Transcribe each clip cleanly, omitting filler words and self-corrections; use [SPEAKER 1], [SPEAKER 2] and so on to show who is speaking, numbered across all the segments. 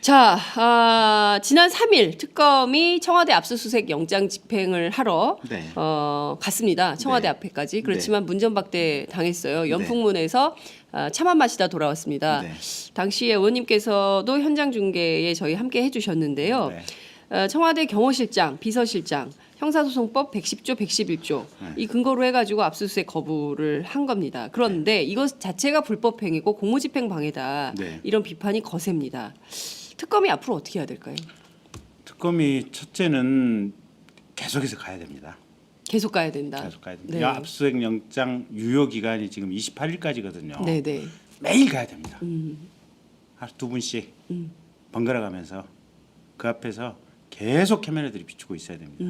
[SPEAKER 1] 자, 지난 3일 특검이 청와대 압수수색 영장 집행을 하러
[SPEAKER 2] 네.
[SPEAKER 1] 갔습니다. 청와대
[SPEAKER 2] 네.
[SPEAKER 1] 앞에까지. 그렇지만 문전박대 당했어요.
[SPEAKER 2] 네.
[SPEAKER 1] 연풍문에서 차만 마시다 돌아왔습니다.
[SPEAKER 2] 네.
[SPEAKER 1] 당시에 의원님께서도 현장 중계에 저희 함께 해주셨는데요.
[SPEAKER 2] 네.
[SPEAKER 1] 청와대 경호실장, 비서실장, 형사소송법 110조, 111조
[SPEAKER 2] 네.
[SPEAKER 1] 이 근거로 해가지고 압수수색 거부를 한 겁니다. 그런데 이것 자체가 불법행위고 공무집행 방해다.
[SPEAKER 2] 네.
[SPEAKER 1] 이런 비판이 거셉니다. 특검이 앞으로 어떻게 해야 될까요?
[SPEAKER 2] 특검이 첫째는 계속해서 가야 됩니다.
[SPEAKER 1] 계속 가야 된다.
[SPEAKER 2] 계속 가야 됩니다.
[SPEAKER 1] 네.
[SPEAKER 2] 압수수색 영장 유효 기간이 지금 28일까지거든요.
[SPEAKER 1] 네네.
[SPEAKER 2] 매일 가야 됩니다. 하루 두 분씩 번갈아 가면서 그 앞에서 계속 카메라들이 비추고 있어야 됩니다.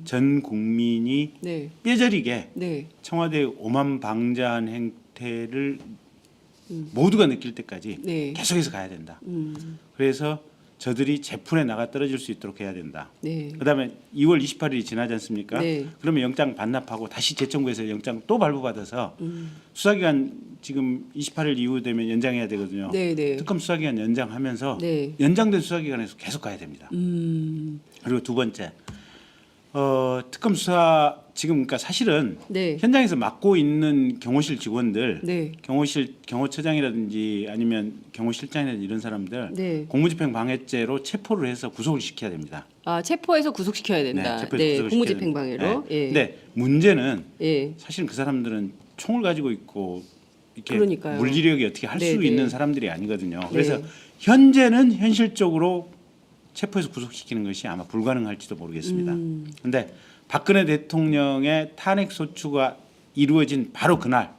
[SPEAKER 2] 전 국민이
[SPEAKER 1] 네.
[SPEAKER 2] 뼈저리게
[SPEAKER 1] 네.
[SPEAKER 2] 청와대 오만방자한 행태를 모두가 느낄 때까지
[SPEAKER 1] 네.
[SPEAKER 2] 계속해서 가야 된다. 그래서 저들이 재판에 나가 떨어질 수 있도록 해야 된다.
[SPEAKER 1] 네.
[SPEAKER 2] 그다음에 2월 28일이 지나지 않습니까?
[SPEAKER 1] 네.
[SPEAKER 2] 그러면 영장 반납하고 다시 재청구해서 영장 또 발부받아서 수사기간 지금 28일 이후 되면 연장해야 되거든요.
[SPEAKER 1] 네. 네.
[SPEAKER 2] 특검 수사기간 연장하면서
[SPEAKER 1] 네.
[SPEAKER 2] 연장된 수사기간에서 계속 가야 됩니다. 그리고 두 번째, 특검 수사 지금 그러니까 사실은
[SPEAKER 1] 네.
[SPEAKER 2] 현장에서 맡고 있는 경호실 직원들,
[SPEAKER 1] 네.
[SPEAKER 2] 경호처장이라든지 아니면 경호실장이라든지 이런 사람들
[SPEAKER 1] 네.
[SPEAKER 2] 공무집행 방해죄로 체포를 해서 구속을 시켜야 됩니다.
[SPEAKER 1] 체포해서 구속시켜야 된다.
[SPEAKER 2] 체포해서
[SPEAKER 1] 네.
[SPEAKER 2] 구속을
[SPEAKER 1] 공무집행
[SPEAKER 2] 시켜야 됩니다.
[SPEAKER 1] 방해로. 예.
[SPEAKER 2] 근데 문제는
[SPEAKER 1] 예.
[SPEAKER 2] 사실은 그 사람들은 총을 가지고 있고 이렇게
[SPEAKER 1] 그러니까요.
[SPEAKER 2] 물리력이 어떻게 할 수
[SPEAKER 1] 네, 네.
[SPEAKER 2] 있는 사람들이 아니거든요. 그래서
[SPEAKER 1] 네.
[SPEAKER 2] 현재는 현실적으로 체포해서 구속시키는 것이 아마 불가능할지도 모르겠습니다. 그런데 박근혜 대통령의 탄핵 소추가 이루어진 바로 그날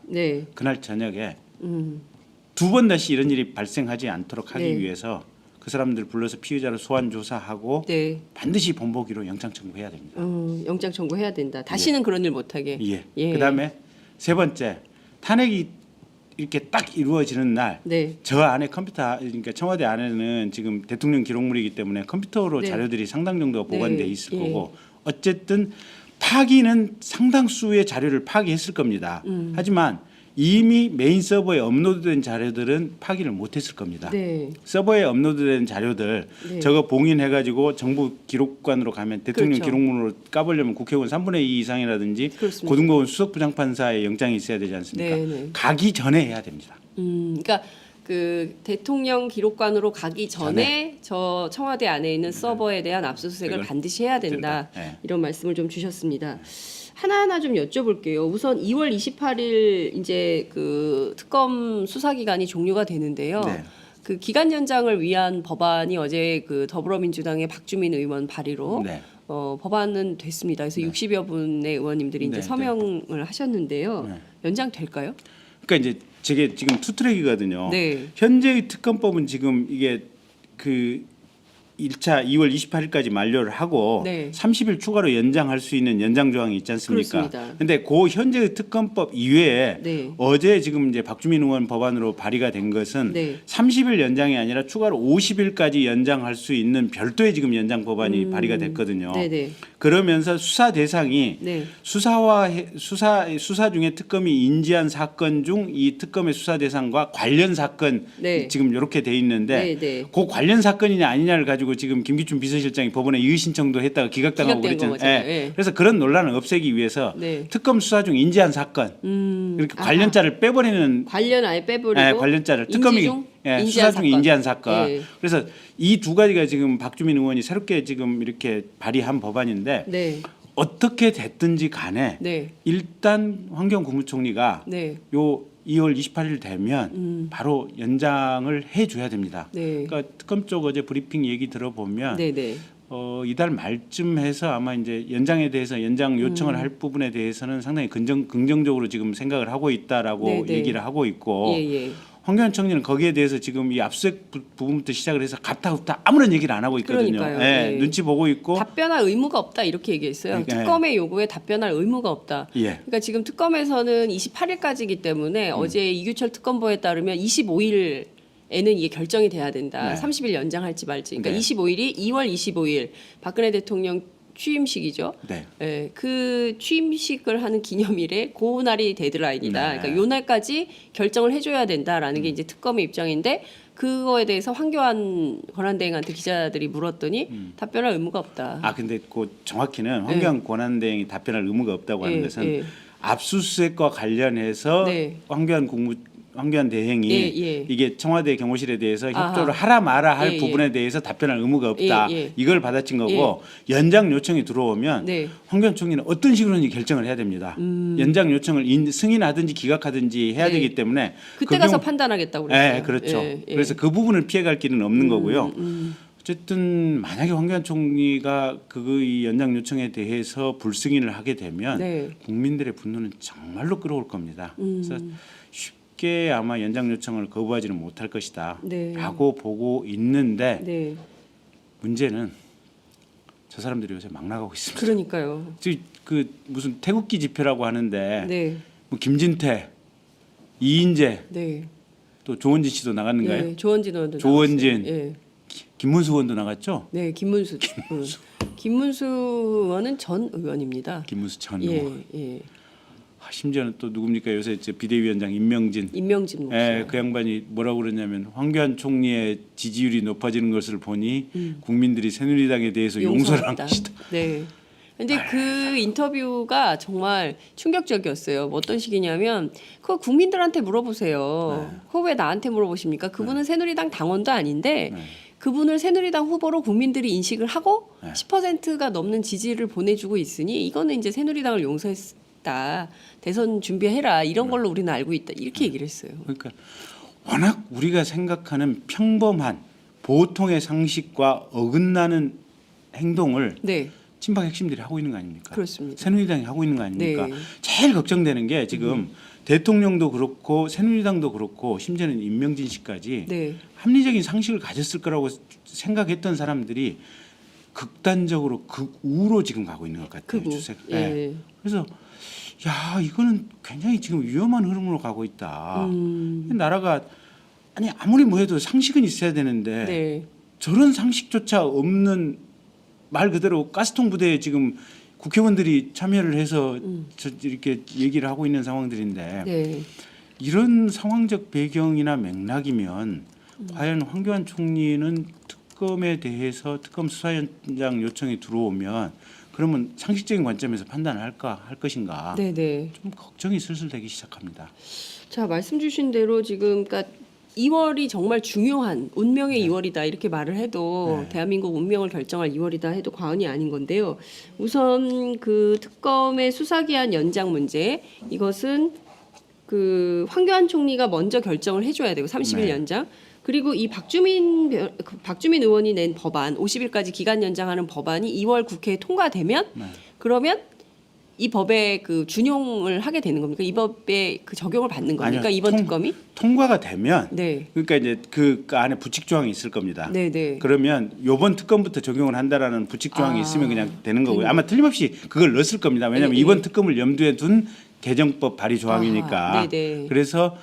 [SPEAKER 2] 저녁에 두 번 다시 이런 일이 발생하지 않도록 하기
[SPEAKER 1] 네.
[SPEAKER 2] 위해서 그 사람들 불러서 피의자를 소환 조사하고
[SPEAKER 1] 네.
[SPEAKER 2] 반드시 본보기로 영장 청구해야 됩니다.
[SPEAKER 1] 영장 청구해야 된다. 다시는 그런 일 못하게.
[SPEAKER 2] 예.
[SPEAKER 1] 예.
[SPEAKER 2] 그다음에 세 번째, 탄핵이 이렇게 딱 이루어지는 날
[SPEAKER 1] 네.
[SPEAKER 2] 저 안에 컴퓨터, 그러니까 청와대 안에는 지금 대통령 기록물이기 때문에 컴퓨터로
[SPEAKER 1] 네.
[SPEAKER 2] 자료들이 상당 정도가 보관돼
[SPEAKER 1] 네.
[SPEAKER 2] 있을
[SPEAKER 1] 예.
[SPEAKER 2] 거고 어쨌든 파기는 상당수의 자료를 파기했을 겁니다. 하지만 이미 메인 서버에 업로드된 자료들은 파기를 못했을 겁니다.
[SPEAKER 1] 네.
[SPEAKER 2] 서버에 업로드된 자료들
[SPEAKER 1] 네.
[SPEAKER 2] 저거 봉인해가지고 정부 기록관으로 가면 대통령
[SPEAKER 1] 그렇죠.
[SPEAKER 2] 기록물로 까보려면 국회의원 3분의 2 이상이라든지
[SPEAKER 1] 그렇습니다.
[SPEAKER 2] 고등법원 수석부장판사의 영장이 있어야 되지 않습니까?
[SPEAKER 1] 네, 네.
[SPEAKER 2] 가기 전에 해야 됩니다.
[SPEAKER 1] 그러니까 그 대통령 기록관으로 가기 전에 저 청와대 안에 있는 서버에 대한 압수수색을
[SPEAKER 2] 그걸
[SPEAKER 1] 반드시 해야 된다.
[SPEAKER 2] 네.
[SPEAKER 1] 이런 말씀을 좀 주셨습니다. 하나하나 좀 여쭤볼게요. 우선 2월 28일 이제 그 특검 수사 기간이 종료가 되는데요.
[SPEAKER 2] 네.
[SPEAKER 1] 그 기간 연장을 위한 법안이 어제 그 더불어민주당의 박주민 의원 발의로
[SPEAKER 2] 네.
[SPEAKER 1] 법안은 됐습니다. 그래서 60여 분의 의원님들이 이제
[SPEAKER 2] 네,
[SPEAKER 1] 서명을 하셨는데요.
[SPEAKER 2] 네.
[SPEAKER 1] 연장 될까요?
[SPEAKER 2] 그러니까 이제 저게 지금 투트랙이거든요.
[SPEAKER 1] 네.
[SPEAKER 2] 현재의 특검법은 지금 이게 그 1차 2월 28일까지 만료를 하고
[SPEAKER 1] 네.
[SPEAKER 2] 30일 추가로 연장할 수 있는 연장 조항이 있지 않습니까?
[SPEAKER 1] 그렇습니다.
[SPEAKER 2] 근데 그 현재의 특검법 이외에
[SPEAKER 1] 네.
[SPEAKER 2] 어제 지금 이제 박주민 의원 법안으로 발의가 된 것은
[SPEAKER 1] 네.
[SPEAKER 2] 30일 연장이 아니라 추가로 50일까지 연장할 수 있는 별도의 지금 연장 법안이 발의가 됐거든요.
[SPEAKER 1] 네네.
[SPEAKER 2] 그러면서 수사 대상이
[SPEAKER 1] 네.
[SPEAKER 2] 수사 중에 특검이 인지한 사건 중 이 특검의 수사 대상과 관련 사건
[SPEAKER 1] 네.
[SPEAKER 2] 지금 이렇게 돼 있는데
[SPEAKER 1] 네, 네.
[SPEAKER 2] 그 관련 사건이냐 아니냐를 가지고 지금 김기춘 비서실장이 법원에 이의 신청도 했다가 기각당하고
[SPEAKER 1] 기각된
[SPEAKER 2] 그랬잖아요.
[SPEAKER 1] 거죠. 예.
[SPEAKER 2] 그래서 그런 논란을 없애기 위해서
[SPEAKER 1] 네.
[SPEAKER 2] 특검 수사 중 인지한 사건 이렇게
[SPEAKER 1] 아하.
[SPEAKER 2] 관련자를 빼버리는
[SPEAKER 1] 관련 아예 빼버리고
[SPEAKER 2] 관련자를
[SPEAKER 1] 인지
[SPEAKER 2] 특검이
[SPEAKER 1] 중
[SPEAKER 2] 수사 중 인지한 사건.
[SPEAKER 1] 예.
[SPEAKER 2] 그래서 이 두 가지가 지금 박주민 의원이 새롭게 지금 이렇게 발의한 법안인데
[SPEAKER 1] 네.
[SPEAKER 2] 어떻게 됐든지 간에
[SPEAKER 1] 네.
[SPEAKER 2] 일단 환경 국무총리가
[SPEAKER 1] 네.
[SPEAKER 2] 요 2월 28일 되면 바로 연장을 해줘야 됩니다.
[SPEAKER 1] 네.
[SPEAKER 2] 그러니까 특검 쪽 어제 브리핑 얘기 들어보면
[SPEAKER 1] 네, 네.
[SPEAKER 2] 이달 말쯤 해서 아마 이제 연장에 대해서 연장 요청을 할 부분에 대해서는 상당히 긍정적으로 지금 생각을 하고 있다라고
[SPEAKER 1] 네, 네.
[SPEAKER 2] 얘기를 하고 있고
[SPEAKER 1] 예, 예.
[SPEAKER 2] 황교안 총리는 거기에 대해서 지금 이 압수수색 부분부터 시작을 해서 갑타급타 아무런 얘기를 안 하고 있거든요.
[SPEAKER 1] 그러니까요.
[SPEAKER 2] 예,
[SPEAKER 1] 예.
[SPEAKER 2] 눈치 보고 있고
[SPEAKER 1] 답변할 의무가 없다 이렇게 얘기했어요.
[SPEAKER 2] 그러니까,
[SPEAKER 1] 특검의 요구에 답변할 의무가 없다.
[SPEAKER 2] 예.
[SPEAKER 1] 그러니까 지금 특검에서는 28일까지이기 때문에 어제 이규철 특검보에 따르면 25일에는 이게 결정이 돼야 된다.
[SPEAKER 2] 네.
[SPEAKER 1] 30일 연장할지 말지. 그러니까
[SPEAKER 2] 네.
[SPEAKER 1] 25일이 2월 25일 박근혜 대통령 취임식이죠.
[SPEAKER 2] 네.
[SPEAKER 1] 예, 그 취임식을 하는 기념일에 그 날이 데드라인이다.
[SPEAKER 2] 네.
[SPEAKER 1] 그러니까 요 날까지 결정을 해줘야 된다라는 게 이제 특검의 입장인데 그거에 대해서 황교안 권한대행한테 기자들이 물었더니 답변할 의무가 없다.
[SPEAKER 2] 아 근데 그 정확히는 황교안 권한대행이 답변할 의무가 없다고 하는 것은 압수수색과 관련해서 황교안 대행이 이게 청와대 경호실에 대해서 협조를 하라 마라 할 부분에 대해서 답변할 의무가 없다. 이걸 받아친 거고 연장 요청이 들어오면 황교안 총리는 어떤 식으로든지 결정을 해야 됩니다. 연장 요청을 승인하든지 기각하든지 해야 되기 때문에
[SPEAKER 1] 그때 가서 판단하겠다고 그랬어요.
[SPEAKER 2] 네, 그렇죠. 그래서 그 부분을 피해갈 길은 없는 거고요. 어쨌든 만약에 황교안 총리가 이 연장 요청에 대해서 불승인을 하게 되면 국민들의 분노는 정말로 끌어올 겁니다. 그래서 쉽게 아마 연장 요청을 거부하지는 못할 것이다라고 보고 있는데 문제는 저 사람들이 요새 막 나가고 있습니다.
[SPEAKER 1] 그러니까요.
[SPEAKER 2] 그 무슨 태극기 집회라고 하는데 뭐 김진태, 이인재, 또 조원진 씨도 나갔는가요?
[SPEAKER 1] 조원진 의원도
[SPEAKER 2] 조원진, 김문수 의원도 나갔죠?
[SPEAKER 1] 네, 김문수 의원은 전 의원입니다.
[SPEAKER 2] 김문수 전 의원. 심지어는 또 누굽니까? 요새 비대위원장 임명진 목사. 그 양반이 뭐라고 그러냐면 황교안 총리의 지지율이 높아지는 것을 보니 국민들이 새누리당에 대해서 용서를 한 것이다.
[SPEAKER 1] 네. 근데 그 인터뷰가 정말 충격적이었어요. 뭐 어떤 식이냐면 그거 국민들한테 물어보세요. 그거 왜 나한테 물어보십니까? 그분은 새누리당 당원도 아닌데 그분을 새누리당 후보로 국민들이 인식을 하고 10%가 넘는 지지를 보내주고 있으니 이거는 이제 새누리당을 용서했다. 대선 준비해라. 이런 걸로 우리는 알고 있다. 이렇게 얘기를 했어요.
[SPEAKER 2] 그러니까 워낙 우리가 생각하는 평범한 보통의 상식과 어긋나는 행동을 친박 핵심들이 하고 있는 거 아닙니까?
[SPEAKER 1] 그렇습니다.
[SPEAKER 2] 새누리당이 하고 있는 거 아닙니까? 제일 걱정되는 게 지금 대통령도 그렇고 새누리당도 그렇고 심지어는 임명진 씨까지 합리적인 상식을 가졌을 거라고 생각했던 사람들이 극단적으로 극우로 지금 가고 있는 것 같아요. 그래서 야 이거는 굉장히 지금 위험한 흐름으로 가고 있다. 나라가 아니 아무리 뭐해도 상식은 있어야 되는데 저런 상식조차 없는 말 그대로 가스통 부대에 지금 국회의원들이 참여를 해서 이렇게 얘기를 하고 있는 상황들인데 이런 상황적 배경이나 맥락이면 과연 황교안 총리는 특검에 대해서 특검 수사연장 요청이 들어오면 그러면 상식적인 관점에서 판단을 할 것인가 좀 걱정이 슬슬 되기 시작합니다.
[SPEAKER 1] 자 말씀 주신 대로 지금 그러니까 2월이 정말 중요한 운명의 2월이다 이렇게 말을 해도 대한민국 운명을 결정할 2월이다 해도 과언이 아닌 건데요. 우선 그 특검의 수사기한 연장 문제 이것은 그 황교안 총리가 먼저 결정을 해줘야 되고 30일 연장. 그리고 이 박주민 의원이 낸 법안 50일까지 기간 연장하는 법안이 2월 국회에 통과되면 그러면 이 법에 그 준용을 하게 되는 겁니까? 이 법에 그 적용을 받는 겁니까?
[SPEAKER 2] 아니요,
[SPEAKER 1] 이번 특검이?
[SPEAKER 2] 통과가 되면 그러니까 이제 그 안에 부칙 조항이 있을 겁니다. 그러면 이번 특검부터 적용을 한다라는 부칙 조항이 있으면 그냥 되는 거고요. 아마 틀림없이 그걸 넣었을 겁니다. 왜냐하면 이번 특검을 염두에 둔 개정법 발의 조항이니까. 그래서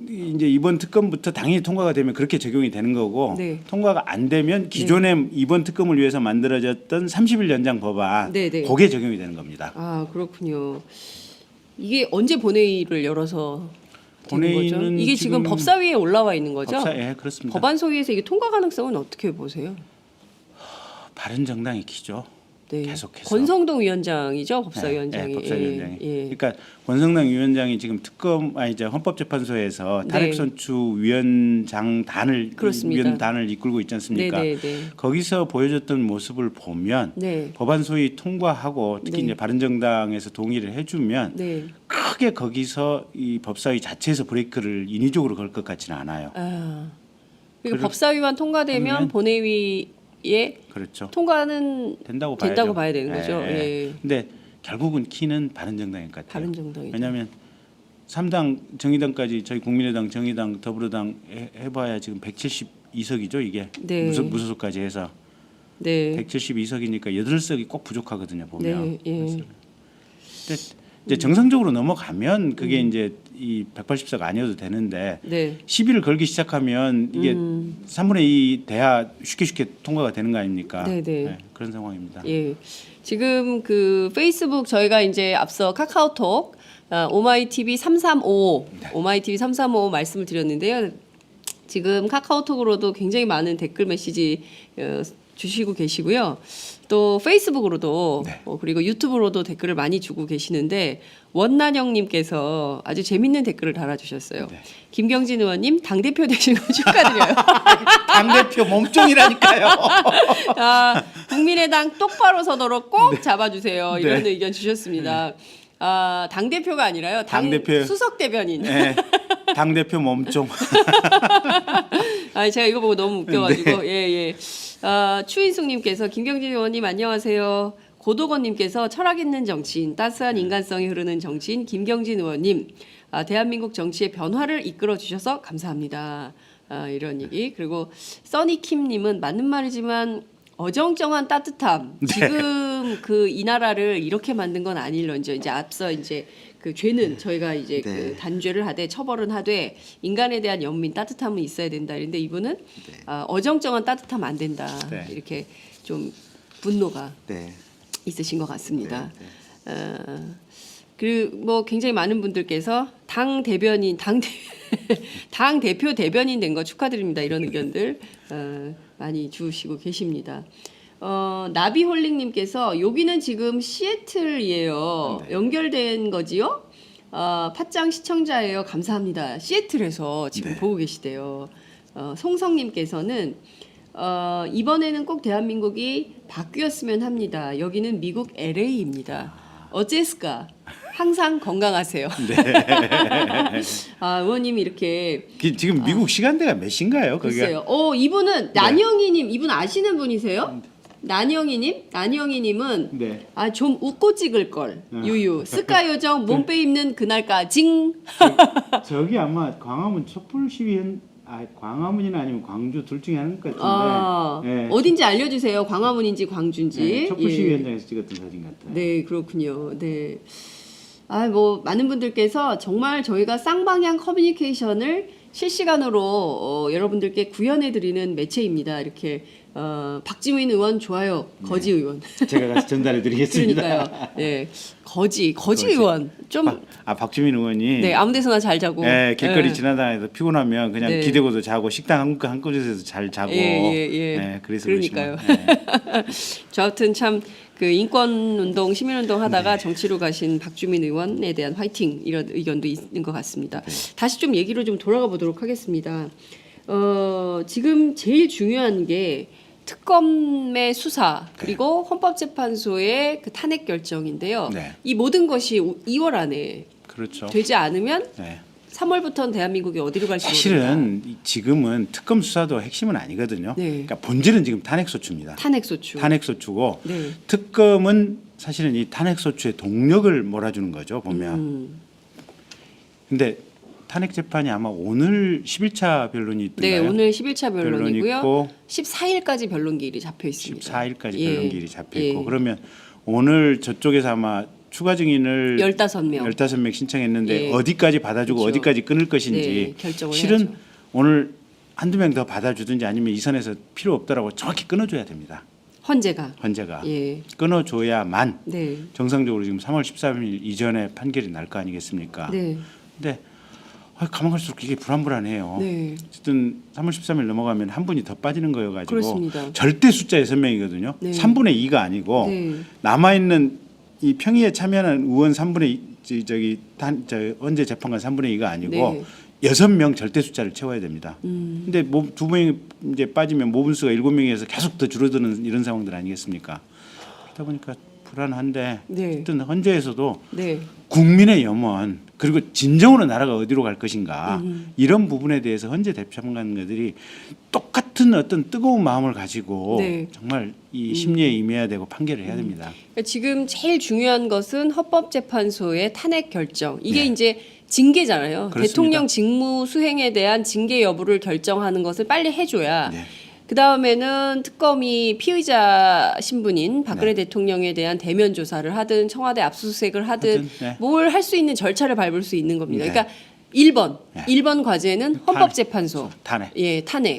[SPEAKER 2] 이제 이번 특검부터 당연히 통과가 되면 그렇게 적용이 되는 거고 통과가 안 되면 기존의 이번 특검을 위해서 만들어졌던 30일 연장 법안 그게 적용이 되는 겁니다.
[SPEAKER 1] 아 그렇군요. 이게 언제 본회의를 열어서 되는 거죠? 이게 지금 법사위에 올라와 있는 거죠?
[SPEAKER 2] 그렇습니다.
[SPEAKER 1] 법안 소위에서 이게 통과 가능성은 어떻게 보세요?
[SPEAKER 2] 바른정당이 기죠. 계속해서
[SPEAKER 1] 권성동 위원장이죠 법사위원장이.
[SPEAKER 2] 법사위원장이. 그러니까 권성동 위원장이 지금 이제 헌법재판소에서 탄핵선추 위원장단을 이끌고 있지 않습니까? 거기서 보여줬던 모습을 보면 법안 소위 통과하고 특히 이제 바른정당에서 동의를 해주면 크게 거기서 이 법사위 자체에서 브레이크를 인위적으로 걸 것 같지는 않아요.
[SPEAKER 1] 그리고 법사위만 통과되면 본회의 통과는 된다고 봐야 되는 거죠.
[SPEAKER 2] 근데 결국은 키는 바른정당일 것 같아요.
[SPEAKER 1] 바른정당이.
[SPEAKER 2] 왜냐하면 3당 정의당까지 저희 국민의당, 정의당, 더불어당 해봐야 지금 172석이죠 이게 무소속까지 해서 172석이니까 8석이 꼭 부족하거든요 보면. 근데 이제 정상적으로 넘어가면 그게 이제 이 180석 아니어도 되는데 시비를 걸기 시작하면 이게 3분의 2 돼야 쉽게 통과가 되는 거 아닙니까? 그런 상황입니다.
[SPEAKER 1] 지금 그 페이스북 저희가 이제 앞서 카카오톡 오마이TV 335 오마이TV 335 말씀을 드렸는데요. 지금 카카오톡으로도 굉장히 많은 댓글 메시지 주시고 계시고요. 또 페이스북으로도
[SPEAKER 2] 네.
[SPEAKER 1] 그리고 유튜브로도 댓글을 많이 주고 계시는데 원난영님께서 아주 재밌는 댓글을 달아주셨어요.
[SPEAKER 2] 네.
[SPEAKER 1] 김경진 의원님 당대표 되신 거 축하드려요.
[SPEAKER 2] 당대표 몸종이라니까요.
[SPEAKER 1] 아, 국민의당 똑바로 서도록 꼭 잡아주세요. 이런
[SPEAKER 2] 네.
[SPEAKER 1] 의견 주셨습니다. 아, 당대표가 아니라요.
[SPEAKER 2] 당대표.
[SPEAKER 1] 수석 대변인.
[SPEAKER 2] 네. 당대표 몸종.
[SPEAKER 1] 아, 제가 이거 보고 너무 웃겨가지고 예. 추인숙님께서 김경진 의원님 안녕하세요. 고도건님께서 철학 있는 정치인, 따스한 인간성이 흐르는 정치인 김경진 의원님, 대한민국 정치의 변화를 이끌어 주셔서 감사합니다. 이런 얘기. 그리고 써니킴님은 맞는 말이지만 어정쩡한 따뜻함. 지금 그 이 나라를 이렇게 만든 건 아닐런지 이제 앞서 이제 그 죄는 저희가 이제 그 단죄를 하되 처벌은 하되 인간에 대한 연민 따뜻함은 있어야 된다. 그런데 이분은 어정쩡한 따뜻함 안 된다. 이렇게 좀 분노가 있으신 것 같습니다. 그리고 뭐 굉장히 많은 분들께서 당 대변인 당 대표 대변인 된 거 축하드립니다. 이런 의견들 많이 주시고 계십니다. 나비홀릭님께서 여기는 지금 시애틀이에요. 연결된 거지요? 팟짱 시청자예요. 감사합니다. 시애틀에서 지금 보고 계시대요. 송성님께서는 이번에는 꼭 대한민국이 바뀌었으면 합니다. 여기는 미국 LA입니다. 어째스까? 항상 건강하세요. 의원님이 이렇게
[SPEAKER 2] 지금 미국 시간대가 몇 시인가요?
[SPEAKER 1] 글쎄요. 이분은 난영이님 이분 아시는 분이세요? 난영이님은 좀 웃고 찍을 걸 유유 스카 요정 몸 빼입는 그날까징.
[SPEAKER 2] 저기 아마 광화문 촛불 시위한 광화문이나 아니면 광주 둘 중에 하나인 것 같은데
[SPEAKER 1] 어딘지 알려주세요. 광화문인지 광주인지.
[SPEAKER 2] 촛불 시위 현장에서 찍었던 사진 같아요.
[SPEAKER 1] 네, 그렇군요. 네. 뭐 많은 분들께서 정말 저희가 쌍방향 커뮤니케이션을 실시간으로 여러분들께 구현해 드리는 매체입니다. 이렇게 박지민 의원 좋아요. 거지 의원.
[SPEAKER 2] 제가 가서 전달해 드리겠습니다.
[SPEAKER 1] 그러니까요. 네. 거지 의원. 좀
[SPEAKER 2] 박주민 의원이
[SPEAKER 1] 네, 아무 데서나 잘 자고.
[SPEAKER 2] 길거리 지나다니다 피곤하면 그냥 기대고도 자고 식당 한 곳에서 잘 자고. 그래서
[SPEAKER 1] 그러니까요. 저 하여튼 참 그 인권 운동, 시민 운동 하다가 정치로 가신 박주민 의원에 대한 화이팅 이런 의견도 있는 것 같습니다. 다시 좀 얘기로 좀 돌아가 보도록 하겠습니다. 지금 제일 중요한 게 특검의 수사 그리고 헌법재판소의 그 탄핵 결정인데요. 이 모든 것이 2월 안에 되지 않으면 3월부터는 대한민국이 어디로 갈지 모른다.
[SPEAKER 2] 사실은 지금은 특검 수사도 핵심은 아니거든요. 그러니까 본질은 지금 탄핵소추입니다. 탄핵소추고 특검은 사실은 이 탄핵소추의 동력을 몰아주는 거죠. 보면. 근데 탄핵 재판이 아마 오늘 10일차 변론이 있던가요?
[SPEAKER 1] 네, 오늘 10일차 변론이고요.
[SPEAKER 2] 있고
[SPEAKER 1] 14일까지 변론기일이 잡혀 있습니다.
[SPEAKER 2] 14일까지 변론기일이 잡혀 있고 그러면 오늘 저쪽에서 아마 추가 증인을 15명 신청했는데 어디까지 받아주고 어디까지 끊을 것인지
[SPEAKER 1] 결정을
[SPEAKER 2] 실은
[SPEAKER 1] 해야죠.
[SPEAKER 2] 오늘 한두 명 더 받아주든지 아니면 이 선에서 필요 없더라고 정확히 끊어줘야 됩니다. 헌재가 끊어줘야만 정상적으로 지금 3월 13일 이전에 판결이 날 거 아니겠습니까? 근데 가만 갈수록 이게 불안불안해요. 어쨌든 3월 13일 넘어가면 한 분이 더 빠지는 거여가지고
[SPEAKER 1] 그렇습니다.
[SPEAKER 2] 절대 숫자 6명이거든요. 3분의 2가 아니고 남아있는 이 평의에 참여하는 의원 3분의 2 헌재 재판관 3분의 2가 아니고 6명 절대 숫자를 채워야 됩니다. 근데 두 명이 이제 빠지면 모분수가 7명에서 계속 더 줄어드는 이런 상황들 아니겠습니까? 그러다 보니까 불안한데 어쨌든 헌재에서도 국민의 염원 그리고 진정으로 나라가 어디로 갈 것인가 이런 부분에 대해서 헌재 재판관들이 똑같은 어떤 뜨거운 마음을 가지고 정말 이 심리에 임해야 되고 판결을 해야 됩니다.
[SPEAKER 1] 그러니까 지금 제일 중요한 것은 헌법재판소의 탄핵 결정. 이게 이제 징계잖아요.
[SPEAKER 2] 그렇습니다.
[SPEAKER 1] 대통령 직무 수행에 대한 징계 여부를 결정하는 것을 빨리 해줘야 그 다음에는 특검이 피의자 신분인 박근혜 대통령에 대한 대면 조사를 하든 청와대 압수수색을 하든 뭘 할 수 있는 절차를 밟을 수 있는 겁니다. 그러니까 1번 과제는 헌법재판소
[SPEAKER 2] 탄핵.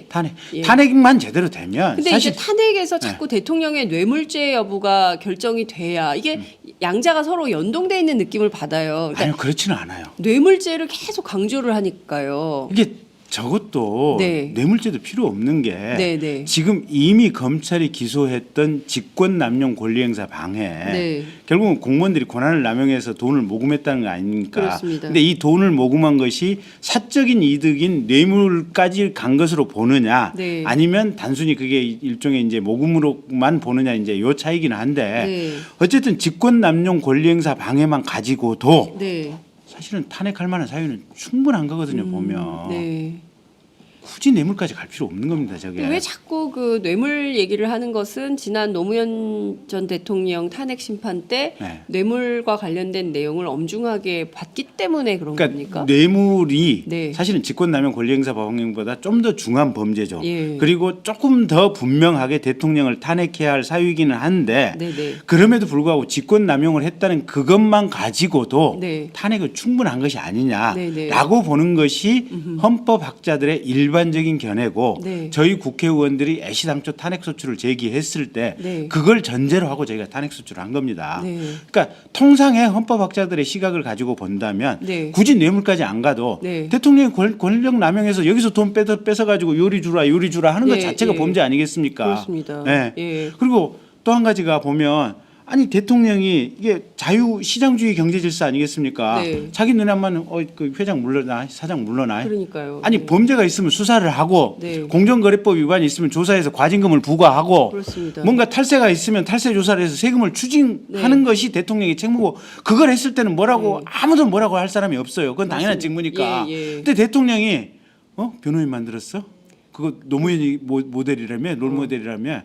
[SPEAKER 2] 탄핵만 제대로 되면.
[SPEAKER 1] 근데 이제 탄핵에서 자꾸 대통령의 뇌물죄 여부가 결정이 돼야 이게 양자가 서로 연동돼 있는 느낌을 받아요. 그러니까
[SPEAKER 2] 아니요, 그렇지는 않아요.
[SPEAKER 1] 뇌물죄를 계속 강조를 하니까요.
[SPEAKER 2] 이게 저것도
[SPEAKER 1] 네.
[SPEAKER 2] 뇌물죄도 필요 없는 게
[SPEAKER 1] 네, 네.
[SPEAKER 2] 지금 이미 검찰이 기소했던 직권남용 권리행사 방해
[SPEAKER 1] 네.
[SPEAKER 2] 결국은 공무원들이 권한을 남용해서 돈을 모금했다는 거 아닙니까?
[SPEAKER 1] 그렇습니다.
[SPEAKER 2] 근데 이 돈을 모금한 것이 사적인 이득인 뇌물까지 간 것으로 보느냐
[SPEAKER 1] 네.
[SPEAKER 2] 아니면 단순히 그게 일종의 이제 모금으로만 보느냐 이제 요 차이긴 한데
[SPEAKER 1] 네.
[SPEAKER 2] 어쨌든 직권남용 권리행사 방해만 가지고도
[SPEAKER 1] 네.
[SPEAKER 2] 사실은 탄핵할 만한 사유는 충분한 거거든요. 보면
[SPEAKER 1] 네.
[SPEAKER 2] 굳이 뇌물까지 갈 필요 없는 겁니다. 저게.
[SPEAKER 1] 왜 자꾸 그 뇌물 얘기를 하는 것은 지난 노무현 전 대통령 탄핵 심판 때
[SPEAKER 2] 네.
[SPEAKER 1] 뇌물과 관련된 내용을 엄중하게 봤기 때문에 그런
[SPEAKER 2] 그러니까
[SPEAKER 1] 겁니까?
[SPEAKER 2] 뇌물이
[SPEAKER 1] 네.
[SPEAKER 2] 사실은 직권남용 권리행사 방해보다 좀 더 중한 범죄죠.
[SPEAKER 1] 예.
[SPEAKER 2] 그리고 조금 더 분명하게 대통령을 탄핵해야 할 사유이기는 한데
[SPEAKER 1] 네네.
[SPEAKER 2] 그럼에도 불구하고 직권남용을 했다는 그것만 가지고도
[SPEAKER 1] 네.
[SPEAKER 2] 탄핵은 충분한 것이
[SPEAKER 1] 네네.
[SPEAKER 2] 아니냐라고 보는 것이 헌법학자들의 일반적인 견해고
[SPEAKER 1] 네.
[SPEAKER 2] 저희 국회의원들이 애시당초 탄핵소추를 제기했을 때
[SPEAKER 1] 네.
[SPEAKER 2] 그걸 전제로 하고 저희가 탄핵소추를 한 겁니다.
[SPEAKER 1] 네.
[SPEAKER 2] 그러니까 통상의 헌법학자들의 시각을 가지고 본다면
[SPEAKER 1] 네.
[SPEAKER 2] 굳이 뇌물까지 안 가도
[SPEAKER 1] 네.
[SPEAKER 2] 대통령이 권력 남용해서 여기서 돈 뺏어가지고 요리 주라 하는 것
[SPEAKER 1] 예,
[SPEAKER 2] 자체가
[SPEAKER 1] 예.
[SPEAKER 2] 범죄 아니겠습니까?
[SPEAKER 1] 그렇습니다.
[SPEAKER 2] 네.
[SPEAKER 1] 예.
[SPEAKER 2] 그리고 또 한 가지가 보면 아니 대통령이 이게 자유 시장주의 경제 질서 아니겠습니까?
[SPEAKER 1] 네.
[SPEAKER 2] 자기 눈에 안 맞는 그 회장 물러나 사장 물러나.
[SPEAKER 1] 그러니까요.
[SPEAKER 2] 아니
[SPEAKER 1] 네.
[SPEAKER 2] 범죄가 있으면 수사를 하고
[SPEAKER 1] 네.
[SPEAKER 2] 공정거래법 위반이 있으면 조사해서 과징금을 부과하고
[SPEAKER 1] 그렇습니다.
[SPEAKER 2] 뭔가 탈세가 있으면 탈세 조사를 해서 세금을 추징하는
[SPEAKER 1] 네.
[SPEAKER 2] 것이 대통령의 책무고 그걸 했을 때는 뭐라고 아무도 뭐라고 할 사람이 없어요. 그건 당연한
[SPEAKER 1] 맞습니다.
[SPEAKER 2] 직무니까.
[SPEAKER 1] 예, 예.
[SPEAKER 2] 근데 대통령이 변호인 만들었어? 그거 노무현이 모델이라며 롤 모델이라며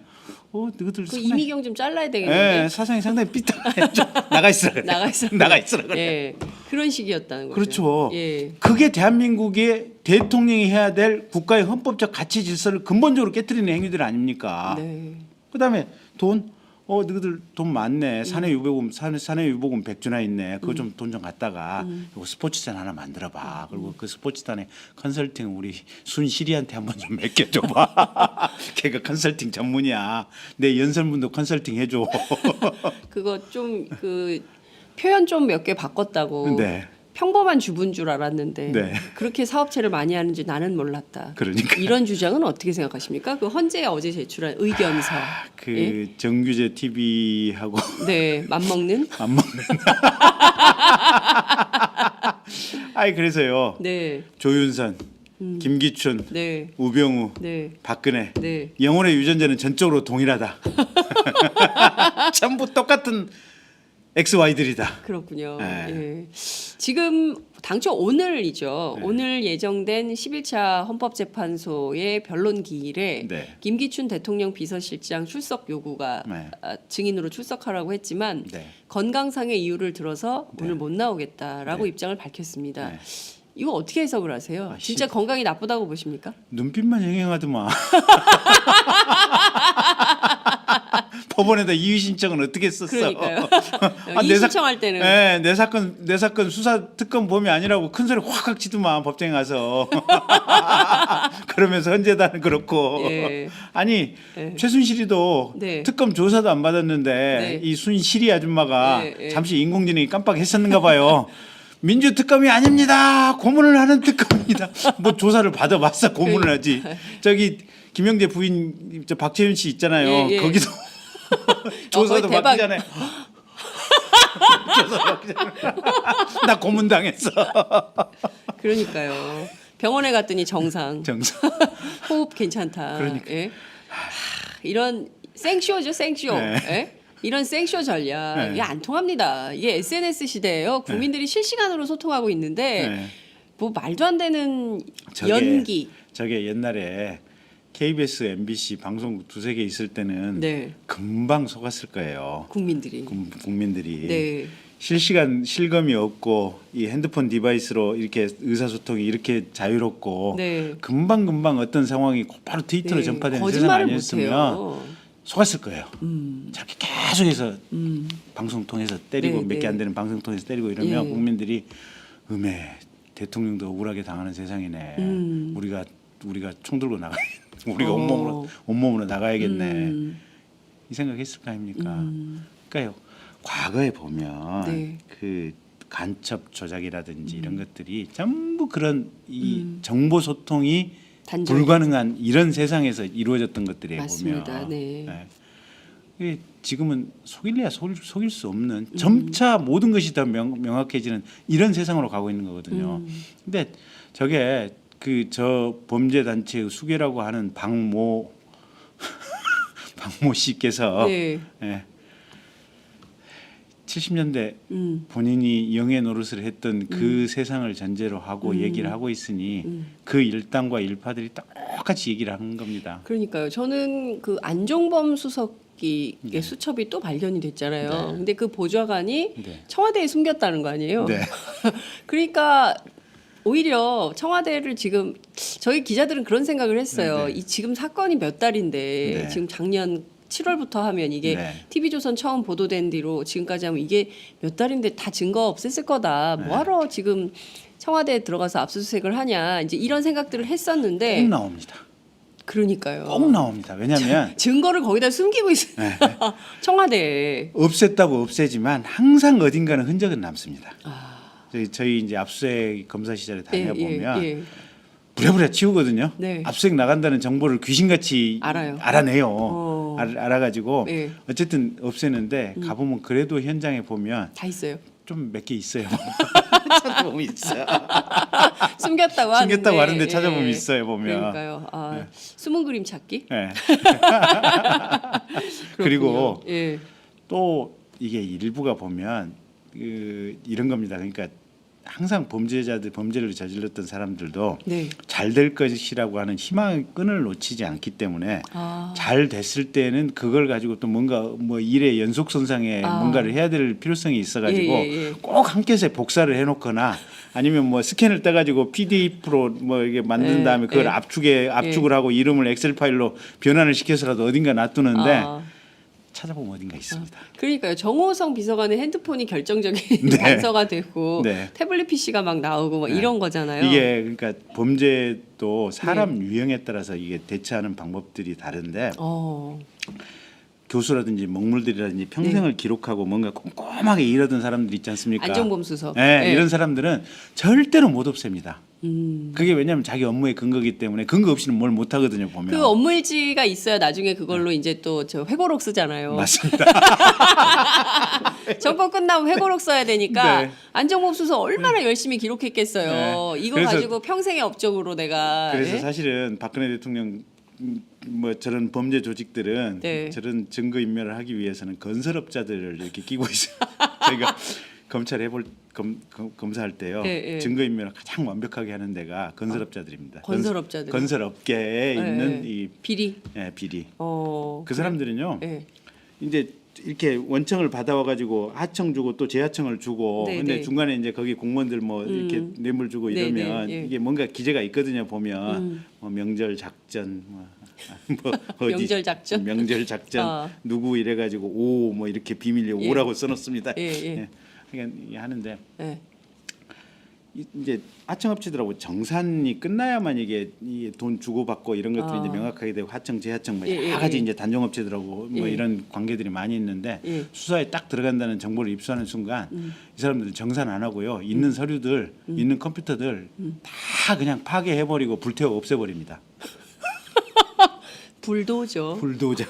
[SPEAKER 2] 너희들
[SPEAKER 1] 그 이미경 좀 잘라야 되겠는데.
[SPEAKER 2] 예, 사상이 상당히 삐딱했죠. 나가 있으라 그래.
[SPEAKER 1] 나가 있어.
[SPEAKER 2] 나가 있으라 그래.
[SPEAKER 1] 예. 그런 식이었다는 거죠.
[SPEAKER 2] 그렇죠.
[SPEAKER 1] 예.
[SPEAKER 2] 그게 대한민국의 대통령이 해야 될 국가의 헌법적 가치 질서를 근본적으로 깨뜨리는 행위들 아닙니까?
[SPEAKER 1] 네.
[SPEAKER 2] 그다음에 돈 너희들 돈 많네. 사내 유보금 100주나 있네. 그거 좀 돈 좀 갖다가 이거 스포츠단 하나 만들어 봐. 그리고 그 스포츠단에 컨설팅 우리 순실이한테 한번 좀 맡겨 줘 봐. 걔가 컨설팅 전문이야. 내 연설문도 컨설팅 해 줘.
[SPEAKER 1] 그거 좀 그 표현 좀 몇 개 바꿨다고.
[SPEAKER 2] 네.
[SPEAKER 1] 평범한 주부인 줄 알았는데
[SPEAKER 2] 네.
[SPEAKER 1] 그렇게 사업체를 많이 하는지 나는 몰랐다.
[SPEAKER 2] 그러니까.
[SPEAKER 1] 이런 주장은 어떻게 생각하십니까? 그 헌재 어제 제출한 의견서. 예?
[SPEAKER 2] 정규제 TV하고
[SPEAKER 1] 네, 맘먹는.
[SPEAKER 2] 안 먹는. 아이 그래서요.
[SPEAKER 1] 네,
[SPEAKER 2] 조윤선, 김기춘,
[SPEAKER 1] 네,
[SPEAKER 2] 우병우,
[SPEAKER 1] 네,
[SPEAKER 2] 박근혜
[SPEAKER 1] 네.
[SPEAKER 2] 영혼의 유전자는 전적으로 동일하다. 전부 똑같은 XY들이다.
[SPEAKER 1] 그렇군요.
[SPEAKER 2] 네.
[SPEAKER 1] 예. 지금 당초 오늘이죠.
[SPEAKER 2] 네.
[SPEAKER 1] 오늘 예정된 11차 헌법재판소의 변론 기일에
[SPEAKER 2] 네.
[SPEAKER 1] 김기춘 대통령 비서실장 출석 요구가
[SPEAKER 2] 네.
[SPEAKER 1] 증인으로 출석하라고 했지만
[SPEAKER 2] 네.
[SPEAKER 1] 건강상의 이유를 들어서
[SPEAKER 2] 네.
[SPEAKER 1] 오늘 못 나오겠다라고
[SPEAKER 2] 네.
[SPEAKER 1] 입장을 밝혔습니다.
[SPEAKER 2] 네.
[SPEAKER 1] 이거 어떻게 해석을 하세요?
[SPEAKER 2] 아,
[SPEAKER 1] 진짜 건강이 나쁘다고 보십니까?
[SPEAKER 2] 눈빛만 행행하더만. 법원에다 이의 신청은 어떻게 썼어?
[SPEAKER 1] 그러니까요.
[SPEAKER 2] 아,
[SPEAKER 1] 이
[SPEAKER 2] 내 사-
[SPEAKER 1] 신청할 때는
[SPEAKER 2] 네, 내 사건 수사 특검 범위 아니라고 큰 소리 확확 치더만 법정에 가서. 그러면서 헌재단은 그렇고.
[SPEAKER 1] 예.
[SPEAKER 2] 아니
[SPEAKER 1] 예.
[SPEAKER 2] 최순실이도
[SPEAKER 1] 네.
[SPEAKER 2] 특검 조사도 안 받았는데
[SPEAKER 1] 네.
[SPEAKER 2] 이 순실이 아줌마가
[SPEAKER 1] 예, 예.
[SPEAKER 2] 잠시 인공지능이 깜빡했었는가 봐요. 민주 특검이 아닙니다. 고문을 하는 특검입니다. 뭐 조사를 받아봤어 고문을 하지. 저기 김영재 부인 저 박채윤 씨 있잖아요.
[SPEAKER 1] 예, 예.
[SPEAKER 2] 거기도 조사도
[SPEAKER 1] 거의 대박.
[SPEAKER 2] 받기잖아요. 조사도 받기잖아요. 나 고문 당했어.
[SPEAKER 1] 그러니까요. 병원에 갔더니 정상.
[SPEAKER 2] 정상.
[SPEAKER 1] 호흡 괜찮다.
[SPEAKER 2] 그러니까.
[SPEAKER 1] 예? 이런 생쇼죠, 생쇼.
[SPEAKER 2] 네.
[SPEAKER 1] 예? 이런 생쇼 전략
[SPEAKER 2] 네.
[SPEAKER 1] 이게 안 통합니다. 이게 SNS 시대예요. 국민들이 실시간으로 소통하고 있는데
[SPEAKER 2] 네.
[SPEAKER 1] 뭐 말도 안 되는
[SPEAKER 2] 저게-
[SPEAKER 1] 연기.
[SPEAKER 2] 저게 옛날에 KBS, MBC 방송국 두세 개 있을 때는
[SPEAKER 1] 네.
[SPEAKER 2] 금방 속았을 거예요.
[SPEAKER 1] 국민들이.
[SPEAKER 2] 국민들이.
[SPEAKER 1] 네.
[SPEAKER 2] 실시간 실검이 없고 이 핸드폰 디바이스로 이렇게 의사소통이 이렇게 자유롭고
[SPEAKER 1] 네.
[SPEAKER 2] 금방 어떤 상황이 바로 트위터로
[SPEAKER 1] 네.
[SPEAKER 2] 전파되는 세상
[SPEAKER 1] 거짓말을
[SPEAKER 2] 아니었으면
[SPEAKER 1] 못해요.
[SPEAKER 2] 속았을 거예요. 저렇게 계속해서
[SPEAKER 1] 음.
[SPEAKER 2] 방송 통해서 때리고
[SPEAKER 1] 네,
[SPEAKER 2] 몇 개
[SPEAKER 1] 네.
[SPEAKER 2] 안 되는 방송 통해서 때리고 이러면
[SPEAKER 1] 예.
[SPEAKER 2] 국민들이 대통령도 억울하게 당하는 세상이네. 우리가 총 들고 나가 우리가 온몸으로 나가야겠네. 이 생각했을 거 아닙니까? 그러니까요. 과거에 보면
[SPEAKER 1] 네.
[SPEAKER 2] 그 간첩 조작이라든지 이런 것들이 전부 그런 이 정보 소통이
[SPEAKER 1] 단절.
[SPEAKER 2] 불가능한 이런 세상에서 이루어졌던 것들에
[SPEAKER 1] 맞습니다.
[SPEAKER 2] 보면
[SPEAKER 1] 네.
[SPEAKER 2] 이게 지금은 속일래야 속일 수 없는 점차 모든 것이 다 명확해지는 이런 세상으로 가고 있는 거거든요. 근데 저게 그 저 범죄 단체의 수괴라고 하는 박모 씨께서
[SPEAKER 1] 네.
[SPEAKER 2] 70년대 본인이 영예 노릇을 했던 그 세상을 전제로 하고 얘기를 하고 있으니 그 일당과 일파들이 똑같이 얘기를 하는 겁니다.
[SPEAKER 1] 그러니까요. 저는 그 안종범 수석의 수첩이 또 발견이 됐잖아요.
[SPEAKER 2] 네.
[SPEAKER 1] 근데 그 보좌관이
[SPEAKER 2] 네.
[SPEAKER 1] 청와대에 숨겼다는 거 아니에요?
[SPEAKER 2] 네.
[SPEAKER 1] 그러니까 오히려 청와대를 지금 저희 기자들은 그런 생각을 했어요.
[SPEAKER 2] 네.
[SPEAKER 1] 이 지금 사건이 몇 달인데
[SPEAKER 2] 네.
[SPEAKER 1] 지금 작년 7월부터 하면 이게
[SPEAKER 2] 네.
[SPEAKER 1] TV조선 처음 보도된 뒤로 지금까지 하면 이게 몇 달인데 다 증거 없앴을 거다.
[SPEAKER 2] 네.
[SPEAKER 1] 뭐하러 지금 청와대에 들어가서 압수수색을 하냐. 이제 이런 생각들을 했었는데
[SPEAKER 2] 꼭 나옵니다.
[SPEAKER 1] 그러니까요.
[SPEAKER 2] 꼭 나옵니다. 왜냐하면
[SPEAKER 1] 증거를 거기다 숨기고 있어요.
[SPEAKER 2] 네.
[SPEAKER 1] 청와대에.
[SPEAKER 2] 없앴다고 없애지만 항상 어딘가는 흔적은 남습니다.
[SPEAKER 1] 아.
[SPEAKER 2] 저희 이제 압수수색 검사 시절에 다녀보면
[SPEAKER 1] 예.
[SPEAKER 2] 부랴부랴 치우거든요.
[SPEAKER 1] 네.
[SPEAKER 2] 압수수색 나간다는 정보를 귀신같이
[SPEAKER 1] 알아요.
[SPEAKER 2] 알아내요. 알아가지고
[SPEAKER 1] 네.
[SPEAKER 2] 어쨌든 없애는데 가보면 그래도 현장에 보면
[SPEAKER 1] 다 있어요.
[SPEAKER 2] 좀 몇 개 있어요. 찾아보면 있어요.
[SPEAKER 1] 숨겼다고 하는데.
[SPEAKER 2] 숨겼다고 하는데
[SPEAKER 1] 예.
[SPEAKER 2] 찾아보면 있어요. 보면.
[SPEAKER 1] 그러니까요. 숨은 그림 찾기.
[SPEAKER 2] 네.
[SPEAKER 1] 그렇군요.
[SPEAKER 2] 그리고
[SPEAKER 1] 예.
[SPEAKER 2] 또 이게 일부가 보면 이런 겁니다. 그러니까 항상 범죄를 저질렀던 사람들도
[SPEAKER 1] 네.
[SPEAKER 2] 잘 될 것이라고 하는 희망의 끈을 놓치지 않기 때문에 잘 됐을 때는 그걸 가지고 또 뭔가 뭐 일의 연속선상에 뭔가를 해야 될 필요성이 있어가지고
[SPEAKER 1] 예.
[SPEAKER 2] 꼭 함께서 복사를 해놓거나 아니면 뭐 스캔을 떠가지고 PDF로 뭐 이게 만든 다음에 그걸 압축을 하고 이름을 엑셀 파일로 변환을 시켜서라도 어딘가 놔두는데 찾아보면 어딘가 있습니다.
[SPEAKER 1] 그러니까요. 정호성 비서관의 핸드폰이 결정적인 단서가 되고
[SPEAKER 2] 네.
[SPEAKER 1] 태블릿 PC가 막 나오고 뭐 이런 거잖아요.
[SPEAKER 2] 이게 그러니까 범죄도 사람 유형에 따라서 이게 대처하는 방법들이 다른데 교수라든지 먹물들이라든지 평생을 기록하고 뭔가 꼼꼼하게 일하던 사람들 있지 않습니까?
[SPEAKER 1] 안종범 수석.
[SPEAKER 2] 네, 이런 사람들은 절대로 못 없앱니다. 그게 왜냐하면 자기 업무의 근거기 때문에 근거 없이는 뭘 못 하거든요. 보면.
[SPEAKER 1] 그 업무일지가 있어야 나중에 그걸로 이제 또 저 회고록 쓰잖아요.
[SPEAKER 2] 맞습니다.
[SPEAKER 1] 정권 끝나면 회고록 써야 되니까
[SPEAKER 2] 네.
[SPEAKER 1] 안종범 수석 얼마나 열심히 기록했겠어요.
[SPEAKER 2] 네.
[SPEAKER 1] 이거
[SPEAKER 2] 그래서-
[SPEAKER 1] 가지고 평생의 업적으로 내가.
[SPEAKER 2] 그래서
[SPEAKER 1] 예?
[SPEAKER 2] 사실은 박근혜 대통령 뭐 저런 범죄 조직들은
[SPEAKER 1] 네.
[SPEAKER 2] 저런 증거 인멸을 하기 위해서는 건설업자들을 이렇게 끼고 있어요. 저희가 검찰 검사할 때요.
[SPEAKER 1] 예.
[SPEAKER 2] 증거 인멸을 가장 완벽하게 하는 데가 건설업자들입니다.
[SPEAKER 1] 건설업자들.
[SPEAKER 2] 건설업계에 있는 이
[SPEAKER 1] 비리.
[SPEAKER 2] 비리.
[SPEAKER 1] 그
[SPEAKER 2] 그 사람들은요.
[SPEAKER 1] 예.
[SPEAKER 2] 이제 이렇게 원청을 받아와 가지고 하청 주고 또 재하청을 주고
[SPEAKER 1] 네,
[SPEAKER 2] 근데
[SPEAKER 1] 네.
[SPEAKER 2] 중간에 이제 거기 공무원들 뭐 이렇게 뇌물 주고
[SPEAKER 1] 네,
[SPEAKER 2] 이러면
[SPEAKER 1] 네, 예.
[SPEAKER 2] 이게 뭔가 기재가 있거든요. 보면 뭐 명절 작전 뭐 어디
[SPEAKER 1] 명절 작전?
[SPEAKER 2] 명절 작전 누구 이래 가지고 오 뭐 이렇게 비밀리
[SPEAKER 1] 예.
[SPEAKER 2] 오라고 써 놓습니다.
[SPEAKER 1] 예.
[SPEAKER 2] 그러니까 이게 하는데
[SPEAKER 1] 예.
[SPEAKER 2] 이제 하청업체들하고 정산이 끝나야만 이게 돈 주고받고 이런 것들이 이제 명확하게 되고 하청 재하청 뭐 여러 가지 이제 단종업체들하고 뭐 이런 관계들이 많이 있는데 수사에 딱 들어간다는 정보를 입수하는 순간 이 사람들은 정산 안 하고요 있는 서류들 있는 컴퓨터들 다 그냥 파괴해버리고 불태워 없애버립니다.
[SPEAKER 1] 불도저.
[SPEAKER 2] 불도저.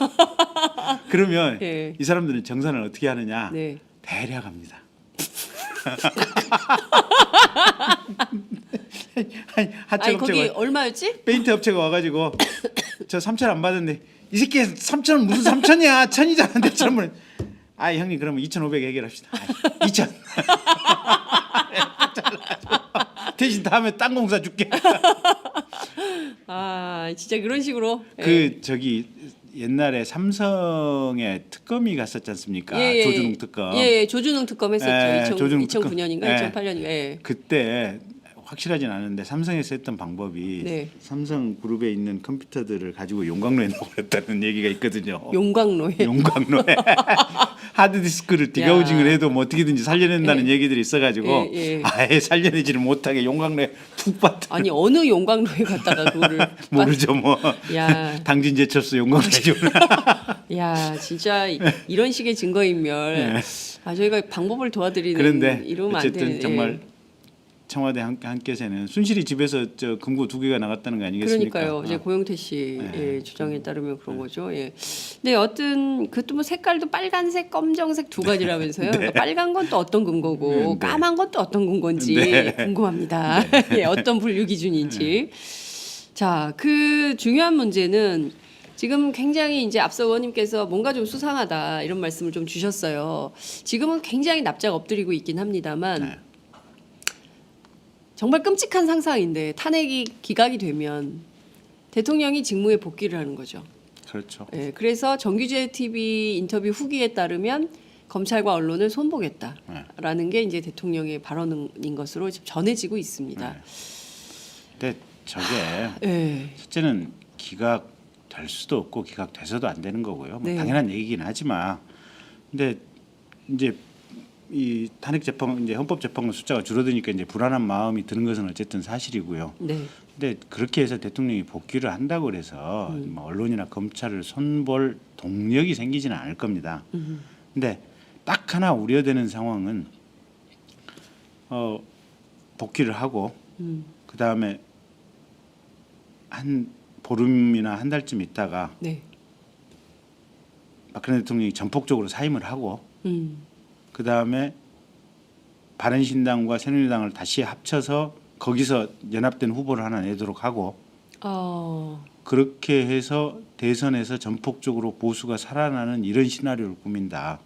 [SPEAKER 2] 그러면
[SPEAKER 1] 예.
[SPEAKER 2] 이 사람들은 정산을 어떻게 하느냐?
[SPEAKER 1] 네.
[SPEAKER 2] 대략합니다.
[SPEAKER 1] 아니
[SPEAKER 2] 하청
[SPEAKER 1] 거기
[SPEAKER 2] 업체가
[SPEAKER 1] 얼마였지?
[SPEAKER 2] 페인트 업체가 와가지고 저 3천 안 받았는데 이 새끼 3천은 무슨 3천이야 1,000이잖아 근데 저는 아 형님 그러면 2,500 해결합시다. 2,000 대신 다음에 땅 공사 줄게.
[SPEAKER 1] 진짜 그런 식으로.
[SPEAKER 2] 그 저기 옛날에 삼성에 특검이 갔었지 않습니까? 조준웅 특검.
[SPEAKER 1] 예, 조준웅 특검 했었죠.
[SPEAKER 2] 조준웅
[SPEAKER 1] 2009년인가
[SPEAKER 2] 특검.
[SPEAKER 1] 2008년인가. 예.
[SPEAKER 2] 그때 확실하진 않은데 삼성에서 했던 방법이
[SPEAKER 1] 네.
[SPEAKER 2] 삼성 그룹에 있는 컴퓨터들을 가지고 용광로에 넣어버렸다는 얘기가 있거든요.
[SPEAKER 1] 용광로에.
[SPEAKER 2] 용광로에 하드디스크를 디가우징을 해도 뭐 어떻게든지 살려낸다는 얘기들이 있어가지고 아예 살려내지를 못하게 용광로에 푹 봤다.
[SPEAKER 1] 아니 어느 용광로에 갔다가 그거를
[SPEAKER 2] 모르죠 뭐.
[SPEAKER 1] 야.
[SPEAKER 2] 당진제철소 용광로에
[SPEAKER 1] 야, 진짜 이런 식의 증거인멸.
[SPEAKER 2] 네.
[SPEAKER 1] 저희가 방법을 도와드리는
[SPEAKER 2] 그런데
[SPEAKER 1] 이러면 안
[SPEAKER 2] 어쨌든
[SPEAKER 1] 되는.
[SPEAKER 2] 정말 청와대 한께서는 순실히 집에서 저 금고 2개가 나갔다는 거 아니겠습니까?
[SPEAKER 1] 그러니까요. 이제 고용태 씨
[SPEAKER 2] 네.
[SPEAKER 1] 주장에 따르면 그런 거죠. 예. 근데 어떤 그것도 뭐 색깔도 빨간색, 검정색 두 가지라면서요. 그러니까 빨간 건 또 어떤 근거고
[SPEAKER 2] 네.
[SPEAKER 1] 까만 건 또 어떤 근거인지
[SPEAKER 2] 네.
[SPEAKER 1] 궁금합니다. 예, 어떤 분류 기준인지. 자, 그 중요한 문제는 지금 굉장히 이제 앞서 의원님께서 뭔가 좀 수상하다 이런 말씀을 좀 주셨어요. 지금은 굉장히 납작 엎드리고 있긴 합니다만
[SPEAKER 2] 네.
[SPEAKER 1] 정말 끔찍한 상상인데 탄핵이 기각이 되면 대통령이 직무에 복귀를 하는 거죠.
[SPEAKER 2] 그렇죠.
[SPEAKER 1] 예, 그래서 정규재 TV 인터뷰 후기에 따르면 검찰과 언론을 손보겠다라는 게 이제 대통령의 발언인 것으로 지금 전해지고 있습니다.
[SPEAKER 2] 네. 근데 저게
[SPEAKER 1] 예.
[SPEAKER 2] 실제는 기각될 수도 없고 기각돼서도 안 되는 거고요. 뭐
[SPEAKER 1] 네.
[SPEAKER 2] 당연한 얘기긴 하지만 근데 이제 이 탄핵 재판 이제 헌법재판관 숫자가 줄어드니까 이제 불안한 마음이 드는 것은 어쨌든 사실이고요.
[SPEAKER 1] 네.
[SPEAKER 2] 근데 그렇게 해서 대통령이 복귀를 한다고 그래서 뭐 언론이나 검찰을 손볼 동력이 생기지는 않을 겁니다. 근데 딱 하나 우려되는 상황은 복귀를 하고 그 다음에 한 보름이나 한 달쯤 있다가
[SPEAKER 1] 네.
[SPEAKER 2] 박근혜 대통령이 전폭적으로 사임을 하고
[SPEAKER 1] 음.
[SPEAKER 2] 그 다음에 바른신당과 새누리당을 다시 합쳐서 거기서 연합된 후보를 하나 내도록 하고 그렇게 해서 대선에서 전폭적으로 보수가 살아나는 이런 시나리오를 꾸민다.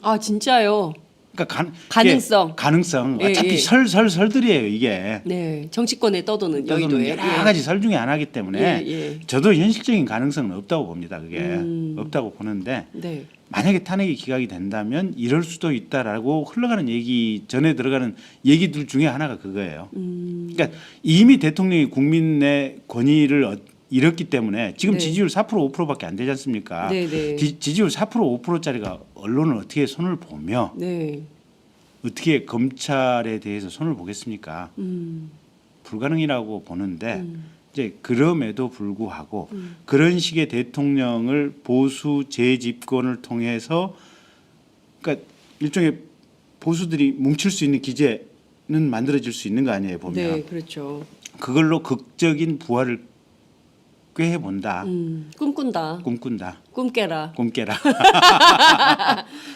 [SPEAKER 1] 아, 진짜요?
[SPEAKER 2] 그러니까
[SPEAKER 1] 가능성. 예,
[SPEAKER 2] 어차피
[SPEAKER 1] 예.
[SPEAKER 2] 설들이에요 이게.
[SPEAKER 1] 네. 정치권에 떠도는 여의도에.
[SPEAKER 2] 여러 가지 설 중에 하나이기 때문에
[SPEAKER 1] 예.
[SPEAKER 2] 저도 현실적인 가능성은 없다고 봅니다. 그게 없다고 보는데
[SPEAKER 1] 네.
[SPEAKER 2] 만약에 탄핵이 기각이 된다면 이럴 수도 있다라고 흘러가는 얘기 전에 들어가는 얘기들 중에 하나가 그거예요. 그러니까 이미 대통령이 국민 내 권위를 잃었기 때문에 지금
[SPEAKER 1] 네.
[SPEAKER 2] 지지율 4% 5%밖에 안 되지 않습니까?
[SPEAKER 1] 네.
[SPEAKER 2] 지지율 4% 5%짜리가 언론을 어떻게 손을 보며
[SPEAKER 1] 네.
[SPEAKER 2] 어떻게 검찰에 대해서 손을 보겠습니까? 불가능이라고 보는데 이제 그럼에도 불구하고 그런 식의 대통령을 보수 재집권을 통해서 그러니까 일종의 보수들이 뭉칠 수 있는 기제는 만들어질 수 있는 거 아니에요 보면.
[SPEAKER 1] 네, 그렇죠.
[SPEAKER 2] 그걸로 극적인 부활을 꾀해 본다.
[SPEAKER 1] 꿈꾼다.
[SPEAKER 2] 꿈꾼다.
[SPEAKER 1] 꿈 깨라.
[SPEAKER 2] 꿈 깨라.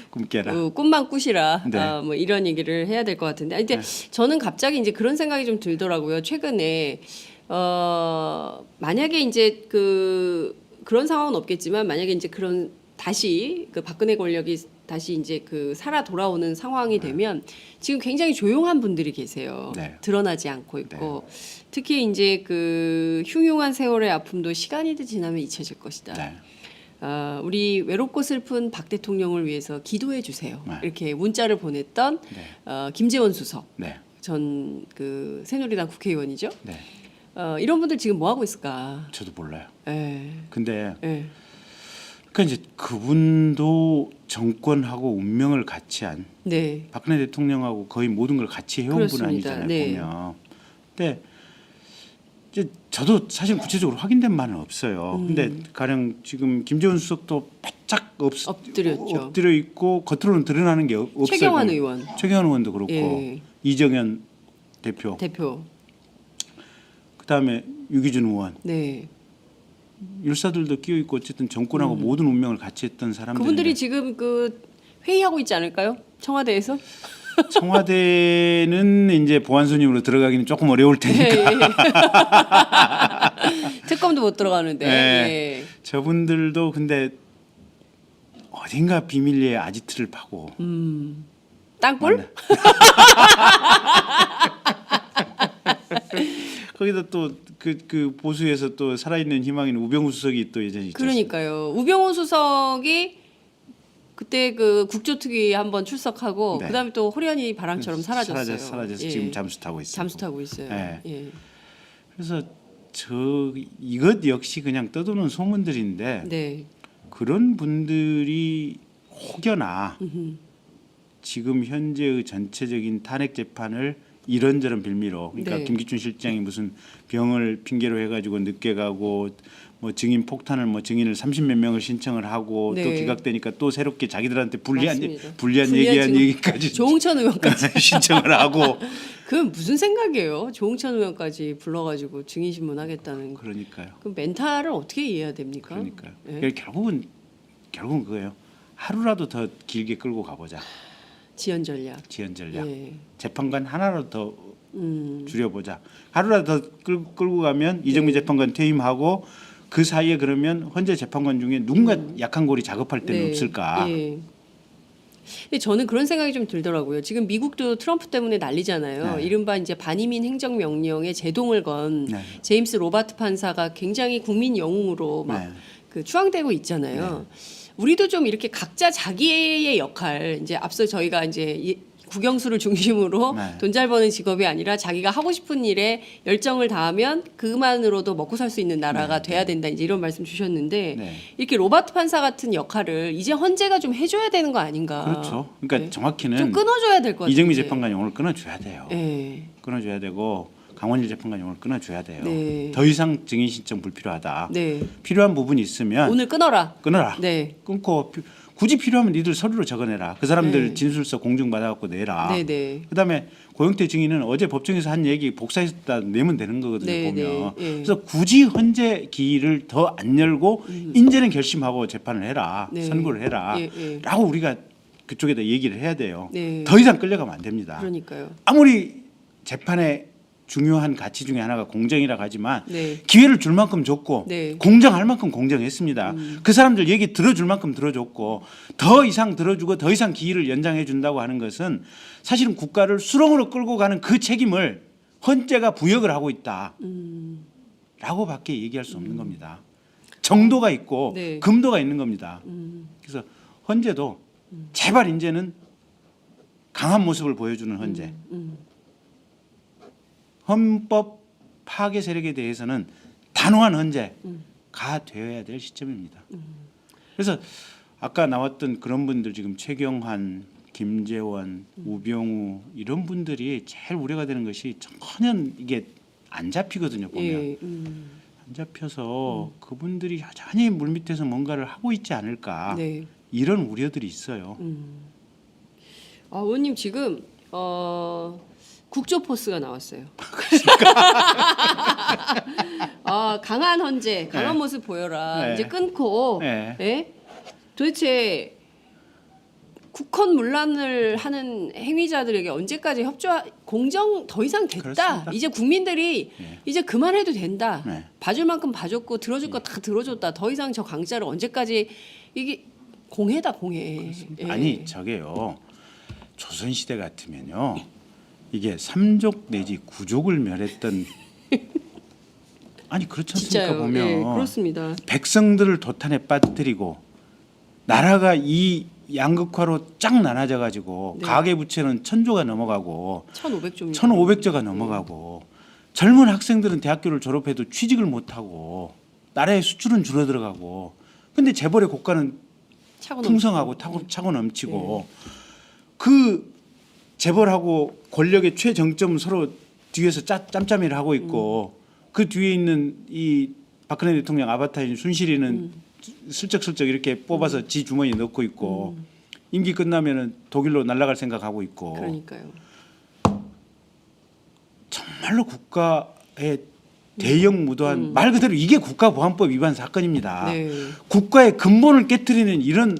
[SPEAKER 2] 꿈 깨라.
[SPEAKER 1] 꿈만 꾸시라.
[SPEAKER 2] 네.
[SPEAKER 1] 뭐 이런 얘기를 해야 될 것 같은데. 근데 저는 갑자기 이제 그런 생각이 좀 들더라고요. 최근에 만약에 이제 그런 상황은 없겠지만 만약에 이제 그런 다시 그 박근혜 권력이 다시 이제 살아 돌아오는 상황이 되면 지금 굉장히 조용한 분들이 계세요.
[SPEAKER 2] 네.
[SPEAKER 1] 드러나지 않고 있고 특히 이제 흉흉한 세월의 아픔도 시간이 지나면 잊혀질 것이다.
[SPEAKER 2] 네.
[SPEAKER 1] 우리 외롭고 슬픈 박 대통령을 위해서 기도해 주세요.
[SPEAKER 2] 네.
[SPEAKER 1] 이렇게 문자를 보냈던 김재원 수석
[SPEAKER 2] 네.
[SPEAKER 1] 전 새누리당 국회의원이죠.
[SPEAKER 2] 네.
[SPEAKER 1] 이런 분들 지금 뭐 하고 있을까?
[SPEAKER 2] 저도 몰라요.
[SPEAKER 1] 예.
[SPEAKER 2] 근데
[SPEAKER 1] 예.
[SPEAKER 2] 그러니까 이제 그분도 정권하고 운명을 같이 한
[SPEAKER 1] 네.
[SPEAKER 2] 박근혜 대통령하고 거의 모든 걸 같이 해온 분
[SPEAKER 1] 그렇습니다.
[SPEAKER 2] 아니잖아요
[SPEAKER 1] 네.
[SPEAKER 2] 보면. 근데 이제 저도 사실 구체적으로 확인된 바는 없어요. 근데 가령 지금 김재원 수석도 바짝 엎드려 있고 겉으로는 드러나는 게 없어요.
[SPEAKER 1] 최경환 의원.
[SPEAKER 2] 최경환 의원도 그렇고
[SPEAKER 1] 예.
[SPEAKER 2] 이정현 대표. 그다음에 유기준 의원.
[SPEAKER 1] 네.
[SPEAKER 2] 율사들도 끼어 있고 어쨌든 정권하고 모든 운명을 같이 했던 사람들.
[SPEAKER 1] 그분들이 지금 회의하고 있지 않을까요? 청와대에서?
[SPEAKER 2] 청와대는 이제 보안 손님으로 들어가기는 조금 어려울 테니까.
[SPEAKER 1] 특검도 못 들어가는데.
[SPEAKER 2] 네.
[SPEAKER 1] 예.
[SPEAKER 2] 저분들도 근데 어딘가 비밀리에 아지트를 파고.
[SPEAKER 1] 땅굴?
[SPEAKER 2] 거기다 또 그 보수에서 또 살아있는 희망인 우병우 수석이 또 예전에 있죠.
[SPEAKER 1] 그러니까요. 우병우 수석이 그때 국조특위 한번 출석하고
[SPEAKER 2] 네.
[SPEAKER 1] 그다음에 또 호련히 바람처럼 사라졌어요.
[SPEAKER 2] 사라져서
[SPEAKER 1] 예.
[SPEAKER 2] 지금 잠수 타고 있어요.
[SPEAKER 1] 잠수 타고 있어요.
[SPEAKER 2] 네.
[SPEAKER 1] 예.
[SPEAKER 2] 그래서 이것 역시 그냥 떠도는 소문들인데
[SPEAKER 1] 네.
[SPEAKER 2] 그런 분들이 혹여나 지금 현재의 전체적인 탄핵 재판을 이런저런 빌미로 그러니까
[SPEAKER 1] 네.
[SPEAKER 2] 김기춘 실장이 무슨 병을 핑계로 해가지고 늦게 가고 뭐 증인 폭탄을 뭐 증인을 30몇 명을 신청을 하고
[SPEAKER 1] 네.
[SPEAKER 2] 또 기각되니까 또 새롭게 자기들한테
[SPEAKER 1] 맞습니다.
[SPEAKER 2] 불리한 얘기한
[SPEAKER 1] 지금
[SPEAKER 2] 얘기까지
[SPEAKER 1] 조홍천 의원까지
[SPEAKER 2] 신청을 하고
[SPEAKER 1] 그건 무슨 생각이에요? 조홍천 의원까지 불러가지고 증인 신문하겠다는
[SPEAKER 2] 그러니까요.
[SPEAKER 1] 그 멘탈을 어떻게 이해해야 됩니까?
[SPEAKER 2] 그러니까요.
[SPEAKER 1] 네.
[SPEAKER 2] 결국은 그거예요. 하루라도 더 길게 끌고 가보자.
[SPEAKER 1] 지연 전략.
[SPEAKER 2] 지연 전략.
[SPEAKER 1] 예.
[SPEAKER 2] 재판관 하나로 더 줄여보자. 하루라도 더 끌고 가면 이정미 재판관 퇴임하고 그 사이에 그러면 헌재 재판관 중에 누군가 약한 골이 작업할 때는
[SPEAKER 1] 네.
[SPEAKER 2] 없을까?
[SPEAKER 1] 예. 근데 저는 그런 생각이 좀 들더라고요. 지금 미국도 트럼프 때문에 난리잖아요.
[SPEAKER 2] 네.
[SPEAKER 1] 이른바 이제 반이민 행정명령에 제동을 건
[SPEAKER 2] 네.
[SPEAKER 1] 제임스 로바트 판사가 굉장히 국민 영웅으로 막
[SPEAKER 2] 네.
[SPEAKER 1] 그 추앙되고 있잖아요. 우리도 좀 이렇게 각자 자기의 역할, 이제 앞서 저희가 이제 국영수를 중심으로
[SPEAKER 2] 네.
[SPEAKER 1] 돈 잘 버는 직업이 아니라 자기가 하고 싶은 일에 열정을 다하면 그만으로도 먹고 살 수 있는 나라가 돼야 된다. 이제 이런 말씀 주셨는데
[SPEAKER 2] 네.
[SPEAKER 1] 이렇게 로바트 판사 같은 역할을 이제 헌재가 좀 해줘야 되는 거 아닌가?
[SPEAKER 2] 그렇죠. 그러니까
[SPEAKER 1] 네.
[SPEAKER 2] 정확히는
[SPEAKER 1] 좀 끊어줘야 될 것 같아요.
[SPEAKER 2] 이정미 재판관 용을 끊어줘야 돼요.
[SPEAKER 1] 네.
[SPEAKER 2] 끊어줘야 되고 강원일 재판관 용을 끊어줘야 돼요.
[SPEAKER 1] 네.
[SPEAKER 2] 더 이상 증인 신청 불필요하다.
[SPEAKER 1] 네.
[SPEAKER 2] 필요한 부분이 있으면
[SPEAKER 1] 오늘 끊어라.
[SPEAKER 2] 끊어라.
[SPEAKER 1] 네.
[SPEAKER 2] 끊고 굳이 필요하면 니들 서류로 적어내라. 그 사람들
[SPEAKER 1] 네.
[SPEAKER 2] 진술서 공증받아갖고 내라.
[SPEAKER 1] 네, 네.
[SPEAKER 2] 그다음에 고영태 증인은 어제 법정에서 한 얘기 복사했다 내면 되는 거거든요.
[SPEAKER 1] 네,
[SPEAKER 2] 보면.
[SPEAKER 1] 네, 네.
[SPEAKER 2] 그래서 굳이 헌재 기일을 더 안 열고 인제는 결심하고 재판을 해라.
[SPEAKER 1] 네.
[SPEAKER 2] 선고를 해라.
[SPEAKER 1] 예, 예.
[SPEAKER 2] 라고 우리가 그쪽에다 얘기를 해야 돼요.
[SPEAKER 1] 네.
[SPEAKER 2] 더 이상 끌려가면 안 됩니다.
[SPEAKER 1] 그러니까요.
[SPEAKER 2] 아무리 재판의 중요한 가치 중에 하나가 공정이라고 하지만
[SPEAKER 1] 네.
[SPEAKER 2] 기회를 줄 만큼 줬고
[SPEAKER 1] 네.
[SPEAKER 2] 공정할 만큼 공정했습니다. 그 사람들 얘기 들어줄 만큼 들어줬고 더 이상 들어주고 더 이상 기회를 연장해 준다고 하는 것은 사실은 국가를 수렁으로 끌고 가는 그 책임을 헌재가 부역을 하고 있다. 라고밖에 얘기할 수 없는 겁니다. 정도가 있고
[SPEAKER 1] 네.
[SPEAKER 2] 금도가 있는 겁니다. 그래서 헌재도 제발 이제는 강한 모습을 보여주는 헌재. 헌법 파괴 세력에 대해서는 단호한 헌재가 되어야 될 시점입니다. 그래서 아까 나왔던 그런 분들 지금 최경환, 김재원, 우병우 이런 분들이 제일 우려가 되는 것이 전혀 이게 안 잡히거든요. 보면
[SPEAKER 1] 예.
[SPEAKER 2] 안 잡혀서 그분들이 여전히 물밑에서 뭔가를 하고 있지 않을까
[SPEAKER 1] 네.
[SPEAKER 2] 이런 우려들이 있어요.
[SPEAKER 1] 아, 의원님 지금 국조 포스가 나왔어요. 아, 강한 헌재, 강한
[SPEAKER 2] 네.
[SPEAKER 1] 모습 보여라.
[SPEAKER 2] 네.
[SPEAKER 1] 이제 끊고,
[SPEAKER 2] 네.
[SPEAKER 1] 예? 도대체 국헌문란을 하는 행위자들에게 언제까지 공정 더 이상 됐다.
[SPEAKER 2] 그렇습니다.
[SPEAKER 1] 이제 국민들이
[SPEAKER 2] 네.
[SPEAKER 1] 이제 그만해도 된다.
[SPEAKER 2] 네.
[SPEAKER 1] 봐줄 만큼 봐줬고 들어줄 거 다 들어줬다. 더 이상 저 강자를 언제까지 이게 공해다 공해. 예.
[SPEAKER 2] 아니 저게요. 조선시대 같으면요. 이게 삼족 내지 구족을 멸했던 아니 그렇지 않습니까?
[SPEAKER 1] 진짜요.
[SPEAKER 2] 보면
[SPEAKER 1] 예, 그렇습니다.
[SPEAKER 2] 백성들을 도탄에 빠뜨리고 나라가 이 양극화로 쫙 나눠져 가지고
[SPEAKER 1] 네.
[SPEAKER 2] 가계 부채는 1,000조가 넘어가고
[SPEAKER 1] 1,500조.
[SPEAKER 2] 1,500조가 넘어가고 젊은 학생들은 대학교를 졸업해도 취직을 못 하고 나라의 수출은 줄어들어가고 근데 재벌의 고가는 풍성하고 차고 넘치고 그 재벌하고 권력의 최정점 서로 뒤에서 짬짬이를 하고 있고 그 뒤에 있는 이 박근혜 대통령 아바타인 순실이는 슬쩍슬쩍 이렇게 뽑아서 지 주머니에 넣고 있고 임기 끝나면은 독일로 날아갈 생각하고 있고
[SPEAKER 1] 그러니까요.
[SPEAKER 2] 정말로 국가의 대형 무도한 말 그대로 이게 국가보안법 위반 사건입니다.
[SPEAKER 1] 네.
[SPEAKER 2] 국가의 근본을 깨뜨리는 이런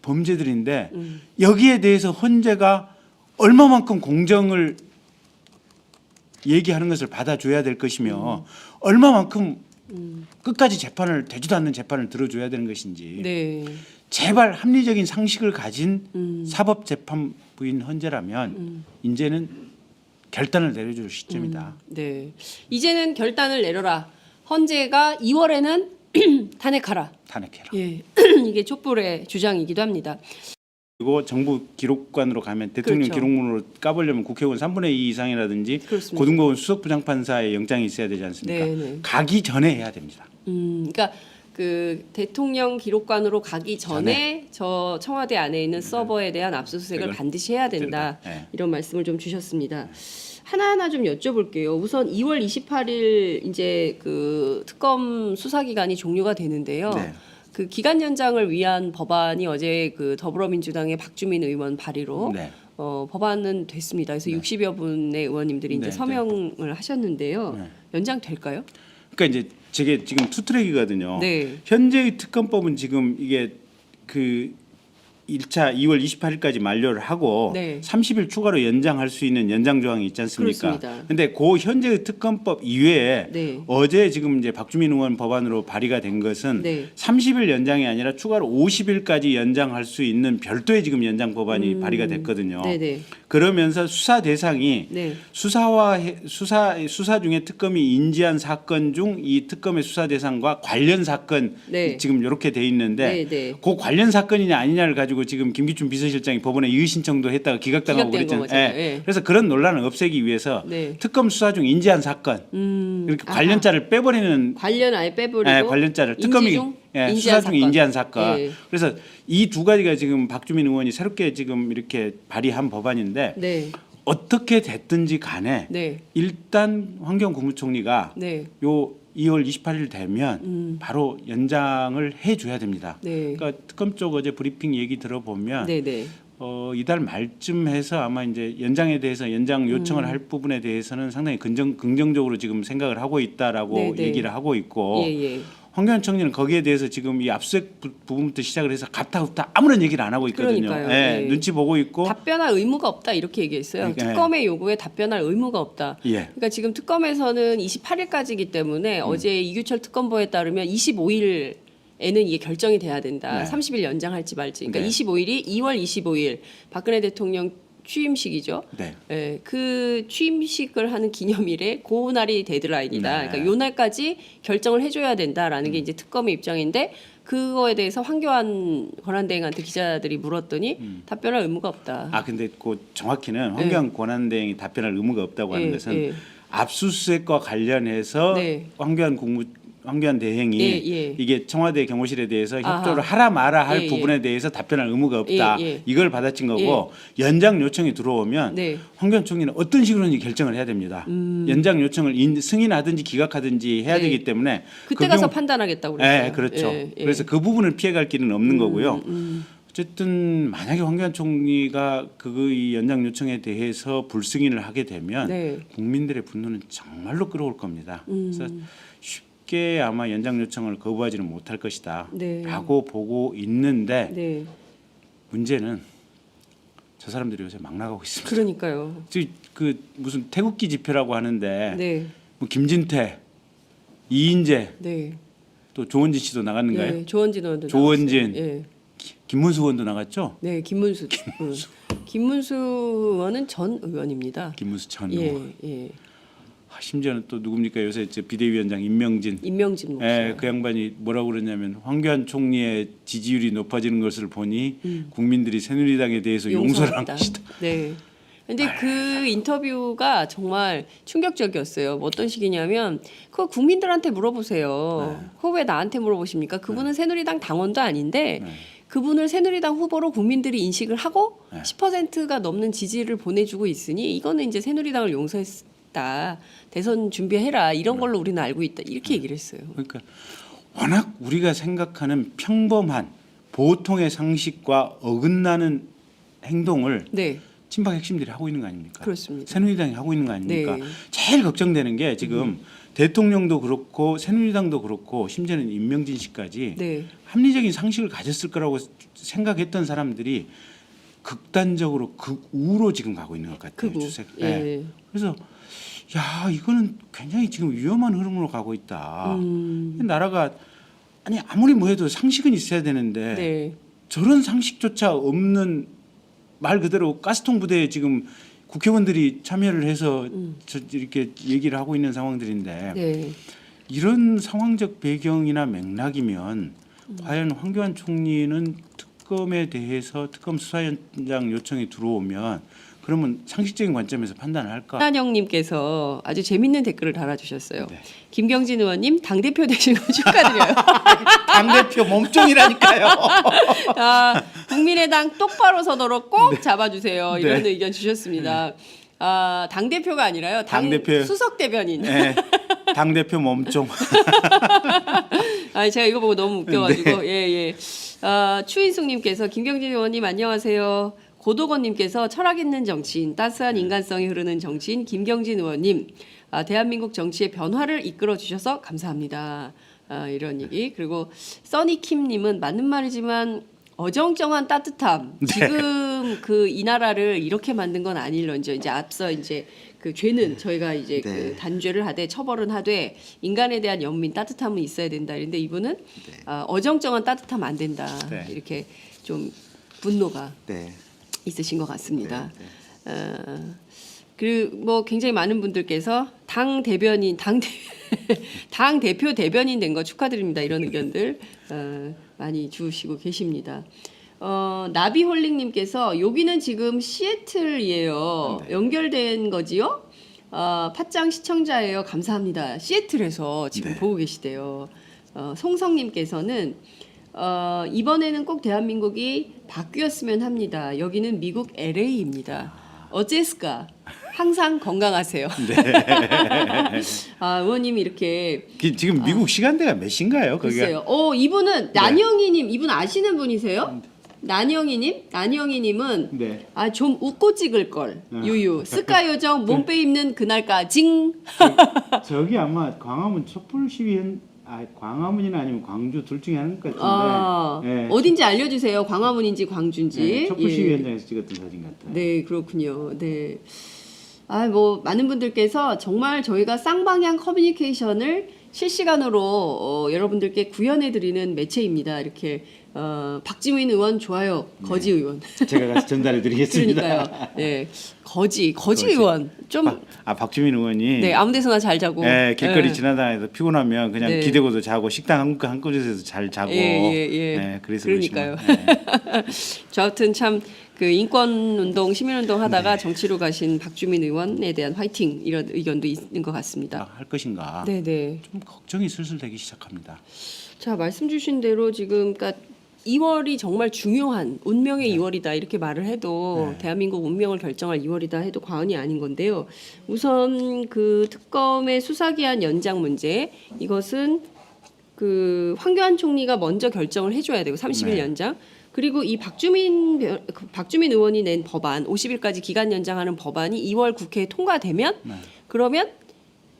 [SPEAKER 2] 범죄들인데 여기에 대해서 헌재가 얼마만큼 공정을 얘기하는 것을 받아줘야 될 것이며 얼마만큼 끝까지 재판을 되지도 않는 재판을 들어줘야 되는 것인지
[SPEAKER 1] 네.
[SPEAKER 2] 제발 합리적인 상식을 가진 사법재판부인 헌재라면 이제는 결단을 내려줄 시점이다.
[SPEAKER 1] 네. 이제는 결단을 내려라. 헌재가 2월에는 탄핵하라.
[SPEAKER 2] 탄핵해라.
[SPEAKER 1] 예. 이게 촛불의 주장이기도 합니다.
[SPEAKER 2] 그리고 정부 기록관으로 가면 대통령
[SPEAKER 1] 그렇죠.
[SPEAKER 2] 기록물로 까보려면 국회의원 3분의 2 이상이라든지
[SPEAKER 1] 그렇습니다.
[SPEAKER 2] 고등법원 수석부장판사의 영장이 있어야 되지 않습니까?
[SPEAKER 1] 네, 네.
[SPEAKER 2] 가기 전에 해야 됩니다.
[SPEAKER 1] 그러니까 그 대통령 기록관으로 가기 전에 저 청와대 안에 있는 서버에 대한 압수수색을
[SPEAKER 2] 그걸
[SPEAKER 1] 반드시 해야 된다.
[SPEAKER 2] 네.
[SPEAKER 1] 이런 말씀을 좀 주셨습니다. 하나하나 좀 여쭤볼게요. 우선 2월 28일 이제 그 특검 수사 기간이 종료가 되는데요.
[SPEAKER 2] 네.
[SPEAKER 1] 그 기간 연장을 위한 법안이 어제 그 더불어민주당의 박주민 의원 발의로
[SPEAKER 2] 네.
[SPEAKER 1] 법안은 됐습니다. 그래서 60여 분의 의원님들이 이제
[SPEAKER 2] 네,
[SPEAKER 1] 서명을 하셨는데요.
[SPEAKER 2] 네.
[SPEAKER 1] 연장 될까요?
[SPEAKER 2] 그러니까 이제 저게 지금 투트랙이거든요.
[SPEAKER 1] 네.
[SPEAKER 2] 현재의 특검법은 지금 이게 그 1차 2월 28일까지 만료를 하고
[SPEAKER 1] 네.
[SPEAKER 2] 30일 추가로 연장할 수 있는 연장 조항이 있지 않습니까?
[SPEAKER 1] 그렇습니다.
[SPEAKER 2] 근데 그 현재의 특검법 이외에
[SPEAKER 1] 네.
[SPEAKER 2] 어제 지금 이제 박주민 의원 법안으로 발의가 된 것은
[SPEAKER 1] 네.
[SPEAKER 2] 30일 연장이 아니라 추가로 50일까지 연장할 수 있는 별도의 지금 연장 법안이 발의가 됐거든요.
[SPEAKER 1] 네네.
[SPEAKER 2] 그러면서 수사 대상이
[SPEAKER 1] 네.
[SPEAKER 2] 수사 중에 특검이 인지한 사건 중 이 특검의 수사 대상과 관련 사건
[SPEAKER 1] 네.
[SPEAKER 2] 지금 이렇게 돼 있는데
[SPEAKER 1] 네, 네.
[SPEAKER 2] 그 관련 사건이냐 아니냐를 가지고 지금 김기춘 비서실장이 법원에 이의 신청도 했다가 기각당하고
[SPEAKER 1] 기각된
[SPEAKER 2] 그랬잖아요.
[SPEAKER 1] 거죠. 예.
[SPEAKER 2] 그래서 그런 논란을 없애기 위해서
[SPEAKER 1] 네.
[SPEAKER 2] 특검 수사 중 인지한 사건 이렇게 관련자를 빼버리는
[SPEAKER 1] 관련 아예 빼버리고
[SPEAKER 2] 관련자를
[SPEAKER 1] 인지
[SPEAKER 2] 특검이
[SPEAKER 1] 중
[SPEAKER 2] 수사
[SPEAKER 1] 인지한
[SPEAKER 2] 중
[SPEAKER 1] 사건.
[SPEAKER 2] 인지한 사건.
[SPEAKER 1] 예.
[SPEAKER 2] 그래서 이 두 가지가 지금 박주민 의원이 새롭게 지금 이렇게 발의한 법안인데
[SPEAKER 1] 네.
[SPEAKER 2] 어떻게 됐든지 간에
[SPEAKER 1] 네.
[SPEAKER 2] 일단 환경 국무총리가
[SPEAKER 1] 네.
[SPEAKER 2] 요 2월 28일 되면 바로 연장을 해줘야 됩니다.
[SPEAKER 1] 네.
[SPEAKER 2] 그러니까 특검 쪽 어제 브리핑 얘기 들어보면
[SPEAKER 1] 네, 네.
[SPEAKER 2] 이달 말쯤 해서 아마 이제 연장에 대해서 연장 요청을 할 부분에 대해서는 상당히 긍정적으로 지금 생각을 하고 있다라고
[SPEAKER 1] 네, 네.
[SPEAKER 2] 얘기를 하고 있고
[SPEAKER 1] 예, 예.
[SPEAKER 2] 황교안 총리는 거기에 대해서 지금 이 압수수색 부분부터 시작을 해서 가타부타 아무런 얘기를 안 하고 있거든요.
[SPEAKER 1] 그러니까요.
[SPEAKER 2] 예,
[SPEAKER 1] 예.
[SPEAKER 2] 눈치 보고 있고.
[SPEAKER 1] 답변할 의무가 없다 이렇게 얘기했어요.
[SPEAKER 2] 그러니까,
[SPEAKER 1] 특검의 요구에 답변할 의무가 없다.
[SPEAKER 2] 예.
[SPEAKER 1] 그러니까 지금 특검에서는 28일까지이기 때문에 어제 이규철 특검보에 따르면 25일에는 이게 결정이 돼야 된다.
[SPEAKER 2] 네.
[SPEAKER 1] 30일 연장할지 말지. 그러니까
[SPEAKER 2] 네.
[SPEAKER 1] 25일이 2월 25일 박근혜 대통령 취임식이죠.
[SPEAKER 2] 네.
[SPEAKER 1] 예, 그 취임식을 하는 기념일에 그 날이 데드라인이다.
[SPEAKER 2] 네.
[SPEAKER 1] 그러니까 요 날까지 결정을 해줘야 된다라는 게 이제 특검의 입장인데 그거에 대해서 황교안 권한대행한테 기자들이 물었더니 답변할 의무가 없다.
[SPEAKER 2] 아 근데 그 정확히는 황교안 권한대행이 답변할 의무가 없다고 하는
[SPEAKER 1] 예,
[SPEAKER 2] 것은
[SPEAKER 1] 예.
[SPEAKER 2] 압수수색과 관련해서
[SPEAKER 1] 네.
[SPEAKER 2] 황교안 대행이
[SPEAKER 1] 예, 예.
[SPEAKER 2] 이게 청와대 경호실에 대해서
[SPEAKER 1] 아하.
[SPEAKER 2] 협조를 하라 마라 할
[SPEAKER 1] 예, 예.
[SPEAKER 2] 부분에 대해서 답변할 의무가 없다.
[SPEAKER 1] 예, 예.
[SPEAKER 2] 이걸 받아친 거고 연장 요청이 들어오면
[SPEAKER 1] 네.
[SPEAKER 2] 황교안 총리는 어떤 식으로든지 결정을 해야 됩니다. 연장 요청을 승인하든지 기각하든지 해야
[SPEAKER 1] 네.
[SPEAKER 2] 되기 때문에
[SPEAKER 1] 그때
[SPEAKER 2] 그
[SPEAKER 1] 가서
[SPEAKER 2] 경우-
[SPEAKER 1] 판단하겠다고 그랬어요.
[SPEAKER 2] 네, 그렇죠.
[SPEAKER 1] 예, 예.
[SPEAKER 2] 그래서 그 부분을 피해갈 길은 없는 거고요. 어쨌든 만약에 황교안 총리가 이 연장 요청에 대해서 불승인을 하게 되면
[SPEAKER 1] 네.
[SPEAKER 2] 국민들의 분노는 정말로 끌어올 겁니다. 그래서 쉽게 아마 연장 요청을 거부하지는 못할 것이다.
[SPEAKER 1] 네.
[SPEAKER 2] 라고 보고 있는데
[SPEAKER 1] 네.
[SPEAKER 2] 문제는 저 사람들이 요새 막 나가고 있습니다.
[SPEAKER 1] 그러니까요.
[SPEAKER 2] 지금 그 무슨 태극기 집회라고 하는데
[SPEAKER 1] 네.
[SPEAKER 2] 뭐 김진태, 이인재,
[SPEAKER 1] 네.
[SPEAKER 2] 또 조원진 씨도 나갔는가요?
[SPEAKER 1] 네. 조원진 의원도
[SPEAKER 2] 조원진.
[SPEAKER 1] 나왔어요. 예.
[SPEAKER 2] 김문수 의원도 나갔죠?
[SPEAKER 1] 네, 김문수. 김문수 의원은 전 의원입니다.
[SPEAKER 2] 김문수 전
[SPEAKER 1] 예,
[SPEAKER 2] 의원.
[SPEAKER 1] 예.
[SPEAKER 2] 심지어는 또 누굽니까? 요새 비대위원장 임명진.
[SPEAKER 1] 임명진 목사.
[SPEAKER 2] 그 양반이 뭐라고 그러냐면 황교안 총리의 지지율이 높아지는 것을 보니 국민들이 새누리당에 대해서 용서를 한
[SPEAKER 1] 용서했다.
[SPEAKER 2] 것이다.
[SPEAKER 1] 네. 근데 그 인터뷰가 정말 충격적이었어요. 뭐 어떤 식이냐면 그거 국민들한테 물어보세요. 그거 왜 나한테 물어보십니까? 그분은 새누리당 당원도 아닌데 그분을 새누리당 후보로 국민들이 인식을 하고 10%가 넘는 지지를 보내주고 있으니 이거는 이제 새누리당을 용서했다. 대선 준비해라. 이런 걸로 우리는 알고 있다. 이렇게 얘기를 했어요.
[SPEAKER 2] 그러니까 워낙 우리가 생각하는 평범한 보통의 상식과 어긋나는 행동을
[SPEAKER 1] 네.
[SPEAKER 2] 친박 핵심들이 하고 있는 거 아닙니까?
[SPEAKER 1] 그렇습니다.
[SPEAKER 2] 새누리당이 하고 있는 거 아닙니까?
[SPEAKER 1] 네.
[SPEAKER 2] 제일 걱정되는 게 지금 대통령도 그렇고 새누리당도 그렇고 심지어는 임명진 씨까지
[SPEAKER 1] 네.
[SPEAKER 2] 합리적인 상식을 가졌을 거라고 생각했던 사람들이 극단적으로 극우로 지금 가고 있는 것 같아요.
[SPEAKER 1] 극우.
[SPEAKER 2] 추세.
[SPEAKER 1] 예.
[SPEAKER 2] 네. 그래서 야 이거는 굉장히 지금 위험한 흐름으로 가고 있다. 나라가 아니 아무리 뭐해도 상식은 있어야 되는데
[SPEAKER 1] 네.
[SPEAKER 2] 저런 상식조차 없는 말 그대로 가스통 부대에 지금 국회의원들이 참여를 해서 이렇게 얘기를 하고 있는 상황들인데
[SPEAKER 1] 네.
[SPEAKER 2] 이런 상황적 배경이나 맥락이면 과연 황교안 총리는 특검에 대해서 특검 수사연장 요청이 들어오면 그러면 상식적인 관점에서 판단을 할까?
[SPEAKER 1] 한영님께서 아주 재밌는 댓글을 달아주셨어요.
[SPEAKER 2] 네.
[SPEAKER 1] 김경진 의원님 당대표 되신 거 축하드려요.
[SPEAKER 2] 당대표 몸종이라니까요.
[SPEAKER 1] 아, 국민의당 똑바로 서도록 꼭 잡아주세요. 이런
[SPEAKER 2] 네.
[SPEAKER 1] 의견 주셨습니다. 당 대표가 아니라요.
[SPEAKER 2] 당대표.
[SPEAKER 1] 수석 대변인.
[SPEAKER 2] 네, 당 대표 몸종.
[SPEAKER 1] 제가 이거 보고 너무 웃겨가지고 예. 추인숙님께서 김경진 의원님 안녕하세요. 고도건님께서 철학 있는 정치인, 따스한 인간성이 흐르는 정치인 김경진 의원님, 대한민국 정치의 변화를 이끌어 주셔서 감사합니다. 이런 얘기. 그리고 써니킴님은 맞는 말이지만 어정쩡한 따뜻함. 지금 그 이 나라를 이렇게 만든 건 아닐런지. 이제 앞서 이제 그 죄는 저희가 이제 그 단죄를 하되 처벌은 하되 인간에 대한 연민 따뜻함은 있어야 된다. 이런데 이분은 어정쩡한 따뜻함 안 된다. 이렇게 좀 분노가 있으신 것 같습니다. 그리고 뭐 굉장히 많은 분들께서 당 대표 대변인 된 거 축하드립니다. 이런 의견들 많이 주시고 계십니다. 나비홀릭님께서 여기는 지금 시애틀이에요. 연결된 거지요? 팟짱 시청자예요. 감사합니다. 시애틀에서 지금 보고 계시대요. 송성님께서는 이번에는 꼭 대한민국이 바뀌었으면 합니다. 여기는 미국 LA입니다. 어째스까? 항상 건강하세요. 의원님이 이렇게
[SPEAKER 2] 지금 미국 시간대가 몇 시인가요?
[SPEAKER 1] 글쎄요. 이분은 난영이님, 이분 아시는 분이세요? 난영이님은 좀 웃고 찍을 걸. 유유. 스카 요정 몸 빼입는 그날까징.
[SPEAKER 2] 저기 아마 광화문 촛불 시위한 광화문이나 아니면 광주 둘 중에 하나인 것 같은데.
[SPEAKER 1] 어딘지 알려주세요. 광화문인지 광주인지.
[SPEAKER 2] 촛불 시위 현장에서 찍었던 사진 같아요.
[SPEAKER 1] 네, 그렇군요. 네. 뭐 많은 분들께서 정말 저희가 쌍방향 커뮤니케이션을 실시간으로 여러분들께 구현해드리는 매체입니다. 이렇게 박지민 의원 좋아요. 거지 의원.
[SPEAKER 2] 제가 가서 전달해드리겠습니다.
[SPEAKER 1] 그러니까요. 네, 거지 의원 좀.
[SPEAKER 2] 박주민 의원이.
[SPEAKER 1] 네, 아무데서나 잘 자고.
[SPEAKER 2] 네, 길거리 지나다니다 피곤하면 그냥 기대고도 자고 식당 한 곳에서 잘 자고. 네, 그래서
[SPEAKER 1] 그러니까요. 저 하여튼 참. 그 인권운동, 시민운동 하다가 정치로 가신 박주민 의원에 대한 화이팅 이런 의견도 있는 것 같습니다.
[SPEAKER 2] 할 것인가?
[SPEAKER 1] 네네.
[SPEAKER 2] 좀 걱정이 슬슬 되기 시작합니다.
[SPEAKER 1] 자, 말씀 주신 대로 지금 그러니까 2월이 정말 중요한 운명의 2월이다 이렇게 말을 해도 대한민국 운명을 결정할 2월이다 해도 과언이 아닌 건데요. 우선 그 특검의 수사기한 연장 문제 이것은 그 황교안 총리가 먼저 결정을 해줘야 되고 30일 연장. 그리고 이 박주민 의원이 낸 법안 50일까지 기간 연장하는 법안이 2월 국회에 통과되면 그러면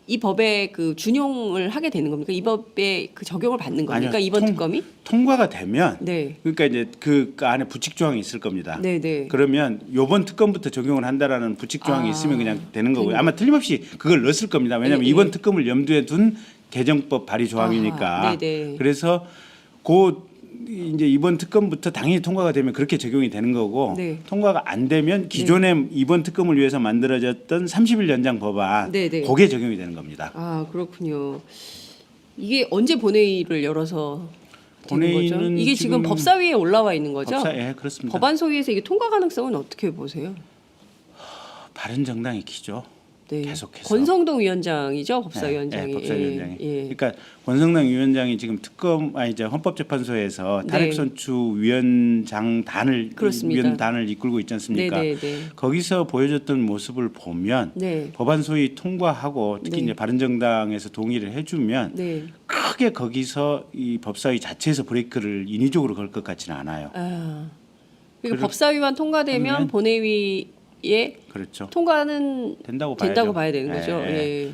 [SPEAKER 1] 이 법에 그 준용을 하게 되는 겁니까? 이 법에 그 적용을 받는 겁니까? 아니요, 이번 특검이
[SPEAKER 2] 통과가 되면 그러니까 이제 그 안에 부칙 조항이 있을 겁니다. 그러면 이번 특검부터 적용을 한다라는 부칙 조항이 있으면 그냥 되는 거고요. 아마 틀림없이 그걸 넣었을 겁니다. 왜냐하면 이번 특검을 염두에 둔 개정법 발의 조항이니까. 그래서 이제 이번 특검부터 당연히 통과가 되면 그렇게 적용이 되는 거고 통과가 안 되면 기존의 이번 특검을 위해서 만들어졌던 30일 연장 법안 그게 적용이 되는 겁니다.
[SPEAKER 1] 그렇군요. 이게 언제 본회의를 열어서 되는 거죠? 이게 지금 법사위에 올라와 있는 거죠?
[SPEAKER 2] 그렇습니다.
[SPEAKER 1] 법안 소위에서 이게 통과 가능성은 어떻게 보세요?
[SPEAKER 2] 바른정당이 키죠. 계속해서
[SPEAKER 1] 권성동 위원장이죠, 법사위원장이.
[SPEAKER 2] 법사위원장이. 그러니까 권성동 위원장이 지금 이제 헌법재판소에서 탄핵선추 위원장단을 이끌고 있지 않습니까? 거기서 보여줬던 모습을 보면 법안 소위 통과하고 특히 이제 바른정당에서 동의를 해주면 크게 거기서 이 법사위 자체에서 브레이크를 인위적으로 걸 것 같지는 않아요.
[SPEAKER 1] 그리고 법사위만 통과되면 본회의
[SPEAKER 2] 그렇죠.
[SPEAKER 1] 통과는 된다고 봐야 되는 거죠.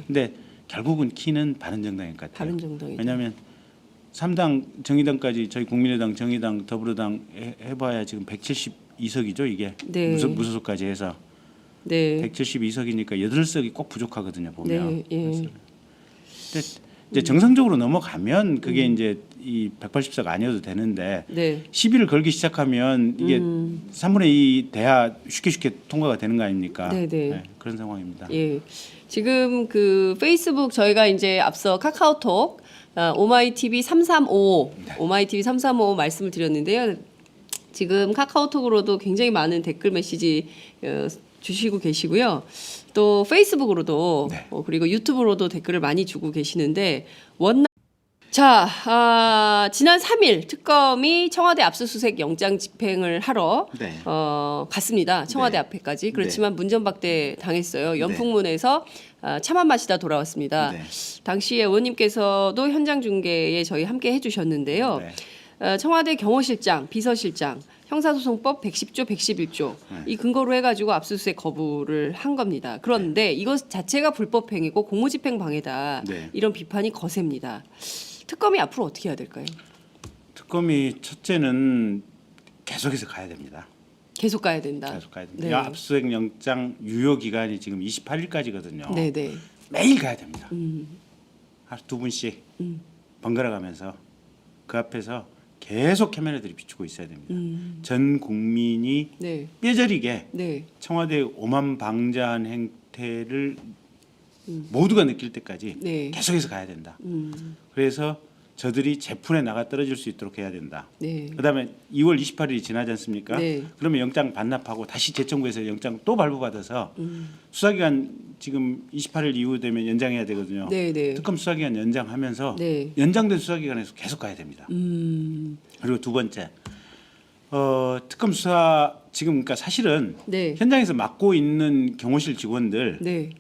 [SPEAKER 2] 근데 결국은 키는 바른정당일 것 같아요.
[SPEAKER 1] 바른정당이죠.
[SPEAKER 2] 왜냐하면 3당 정의당까지 저희 국민의당, 정의당, 더불어당 해봐야 지금 172석이죠 이게 무소속까지 해서 172석이니까 8석이 꼭 부족하거든요 보면. 근데 이제 정상적으로 넘어가면 그게 이제 이 180석 아니어도 되는데 시비를 걸기 시작하면 이게 3분의 2 돼야 쉽게 통과가 되는 거 아닙니까? 그런 상황입니다.
[SPEAKER 1] 지금 그 페이스북 저희가 이제 앞서 카카오톡 오마이TV 335 말씀을 드렸는데요. 지금 카카오톡으로도 굉장히 많은 댓글 메시지 주시고 계시고요. 또 페이스북으로도 그리고 유튜브로도 댓글을 많이 주고 계시는데 자, 지난 3일 특검이 청와대 압수수색 영장 집행을 하러
[SPEAKER 2] 네.
[SPEAKER 1] 갔습니다. 청와대
[SPEAKER 2] 네.
[SPEAKER 1] 앞에까지. 그렇지만 문전박대 당했어요.
[SPEAKER 2] 네.
[SPEAKER 1] 연풍문에서 차만 마시다 돌아왔습니다.
[SPEAKER 2] 네.
[SPEAKER 1] 당시에 의원님께서도 현장 중계에 저희 함께 해주셨는데요.
[SPEAKER 2] 네.
[SPEAKER 1] 청와대 경호실장, 비서실장, 형사소송법 110조, 111조
[SPEAKER 2] 네.
[SPEAKER 1] 이 근거로 해가지고 압수수색 거부를 한 겁니다. 그런데 이것 자체가 불법행위고 공무집행 방해다.
[SPEAKER 2] 네.
[SPEAKER 1] 이런 비판이 거셉니다. 특검이 앞으로 어떻게 해야 될까요?
[SPEAKER 2] 특검이 첫째는 계속해서 가야 됩니다.
[SPEAKER 1] 계속 가야 된다.
[SPEAKER 2] 계속 가야 됩니다.
[SPEAKER 1] 네.
[SPEAKER 2] 압수수색 영장 유효 기간이 지금 28일까지거든요.
[SPEAKER 1] 네네.
[SPEAKER 2] 매일 가야 됩니다. 하루 2분씩 번갈아 가면서 그 앞에서 계속 카메라들이 비추고 있어야 됩니다. 전 국민이
[SPEAKER 1] 네.
[SPEAKER 2] 뼈저리게
[SPEAKER 1] 네.
[SPEAKER 2] 청와대 오만방자한 행태를 모두가 느낄 때까지
[SPEAKER 1] 네.
[SPEAKER 2] 계속해서 가야 된다. 그래서 저들이 재판에 나가 떨어질 수 있도록 해야 된다.
[SPEAKER 1] 네.
[SPEAKER 2] 그다음에 2월 28일이 지나지 않습니까?
[SPEAKER 1] 네.
[SPEAKER 2] 그러면 영장 반납하고 다시 재청구해서 영장 또 발부받아서 수사기간 지금 28일 이후 되면 연장해야 되거든요.
[SPEAKER 1] 네. 네.
[SPEAKER 2] 특검 수사기간 연장하면서
[SPEAKER 1] 네.
[SPEAKER 2] 연장된 수사기간에서 계속 가야 됩니다. 그리고 두 번째, 특검 수사 지금 그러니까 사실은
[SPEAKER 1] 네.
[SPEAKER 2] 현장에서 맡고 있는 경호실 직원들,
[SPEAKER 1] 네.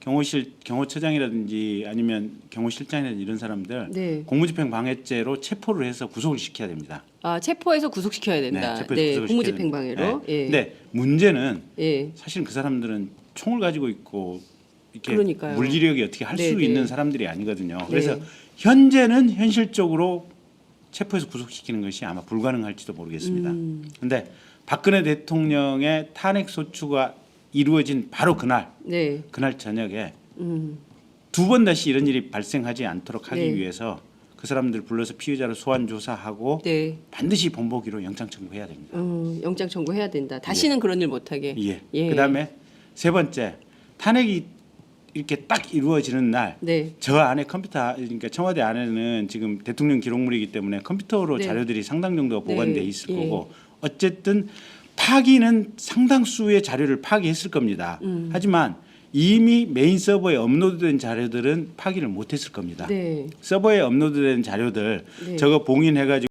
[SPEAKER 2] 경호처장이라든지 아니면 경호실장이라든지 이런 사람들
[SPEAKER 1] 네.
[SPEAKER 2] 공무집행 방해죄로 체포를 해서 구속을 시켜야 됩니다.
[SPEAKER 1] 체포해서 구속시켜야 된다.
[SPEAKER 2] 체포해서
[SPEAKER 1] 네.
[SPEAKER 2] 구속을
[SPEAKER 1] 공무집행
[SPEAKER 2] 시켜야 됩니다.
[SPEAKER 1] 방해로.
[SPEAKER 2] 네.
[SPEAKER 1] 예.
[SPEAKER 2] 근데 문제는
[SPEAKER 1] 예.
[SPEAKER 2] 사실은 그 사람들은 총을 가지고 있고 이렇게
[SPEAKER 1] 그러니까요.
[SPEAKER 2] 물리력이 어떻게 할 수
[SPEAKER 1] 네, 네.
[SPEAKER 2] 있는 사람들이 아니거든요. 그래서
[SPEAKER 1] 네.
[SPEAKER 2] 현재는 현실적으로 체포해서 구속시키는 것이 아마 불가능할지도 모르겠습니다. 그런데 박근혜 대통령의 탄핵 소추가 이루어진 바로 그날 저녁에 두 번 다시 이런 일이 발생하지 않도록 하기
[SPEAKER 1] 네.
[SPEAKER 2] 위해서 그 사람들 불러서 피의자로 소환 조사하고
[SPEAKER 1] 네.
[SPEAKER 2] 반드시 본보기로 영장 청구해야 됩니다.
[SPEAKER 1] 영장 청구해야 된다. 다시는 그런 일 못하게.
[SPEAKER 2] 예.
[SPEAKER 1] 예.
[SPEAKER 2] 그다음에 세 번째, 탄핵이 이렇게 딱 이루어지는 날
[SPEAKER 1] 네.
[SPEAKER 2] 저 안에 컴퓨터, 그러니까 청와대 안에는 지금 대통령 기록물이기 때문에 컴퓨터로
[SPEAKER 1] 네.
[SPEAKER 2] 자료들이 상당 정도 보관돼
[SPEAKER 1] 네.
[SPEAKER 2] 있을
[SPEAKER 1] 예.
[SPEAKER 2] 거고 어쨌든 파기는 상당수의 자료를 파기했을 겁니다. 하지만 이미 메인 서버에 업로드된 자료들은 파기를 못했을 겁니다.
[SPEAKER 1] 네.
[SPEAKER 2] 서버에 업로드된 자료들
[SPEAKER 1] 네.
[SPEAKER 2] 저거 봉인해가지고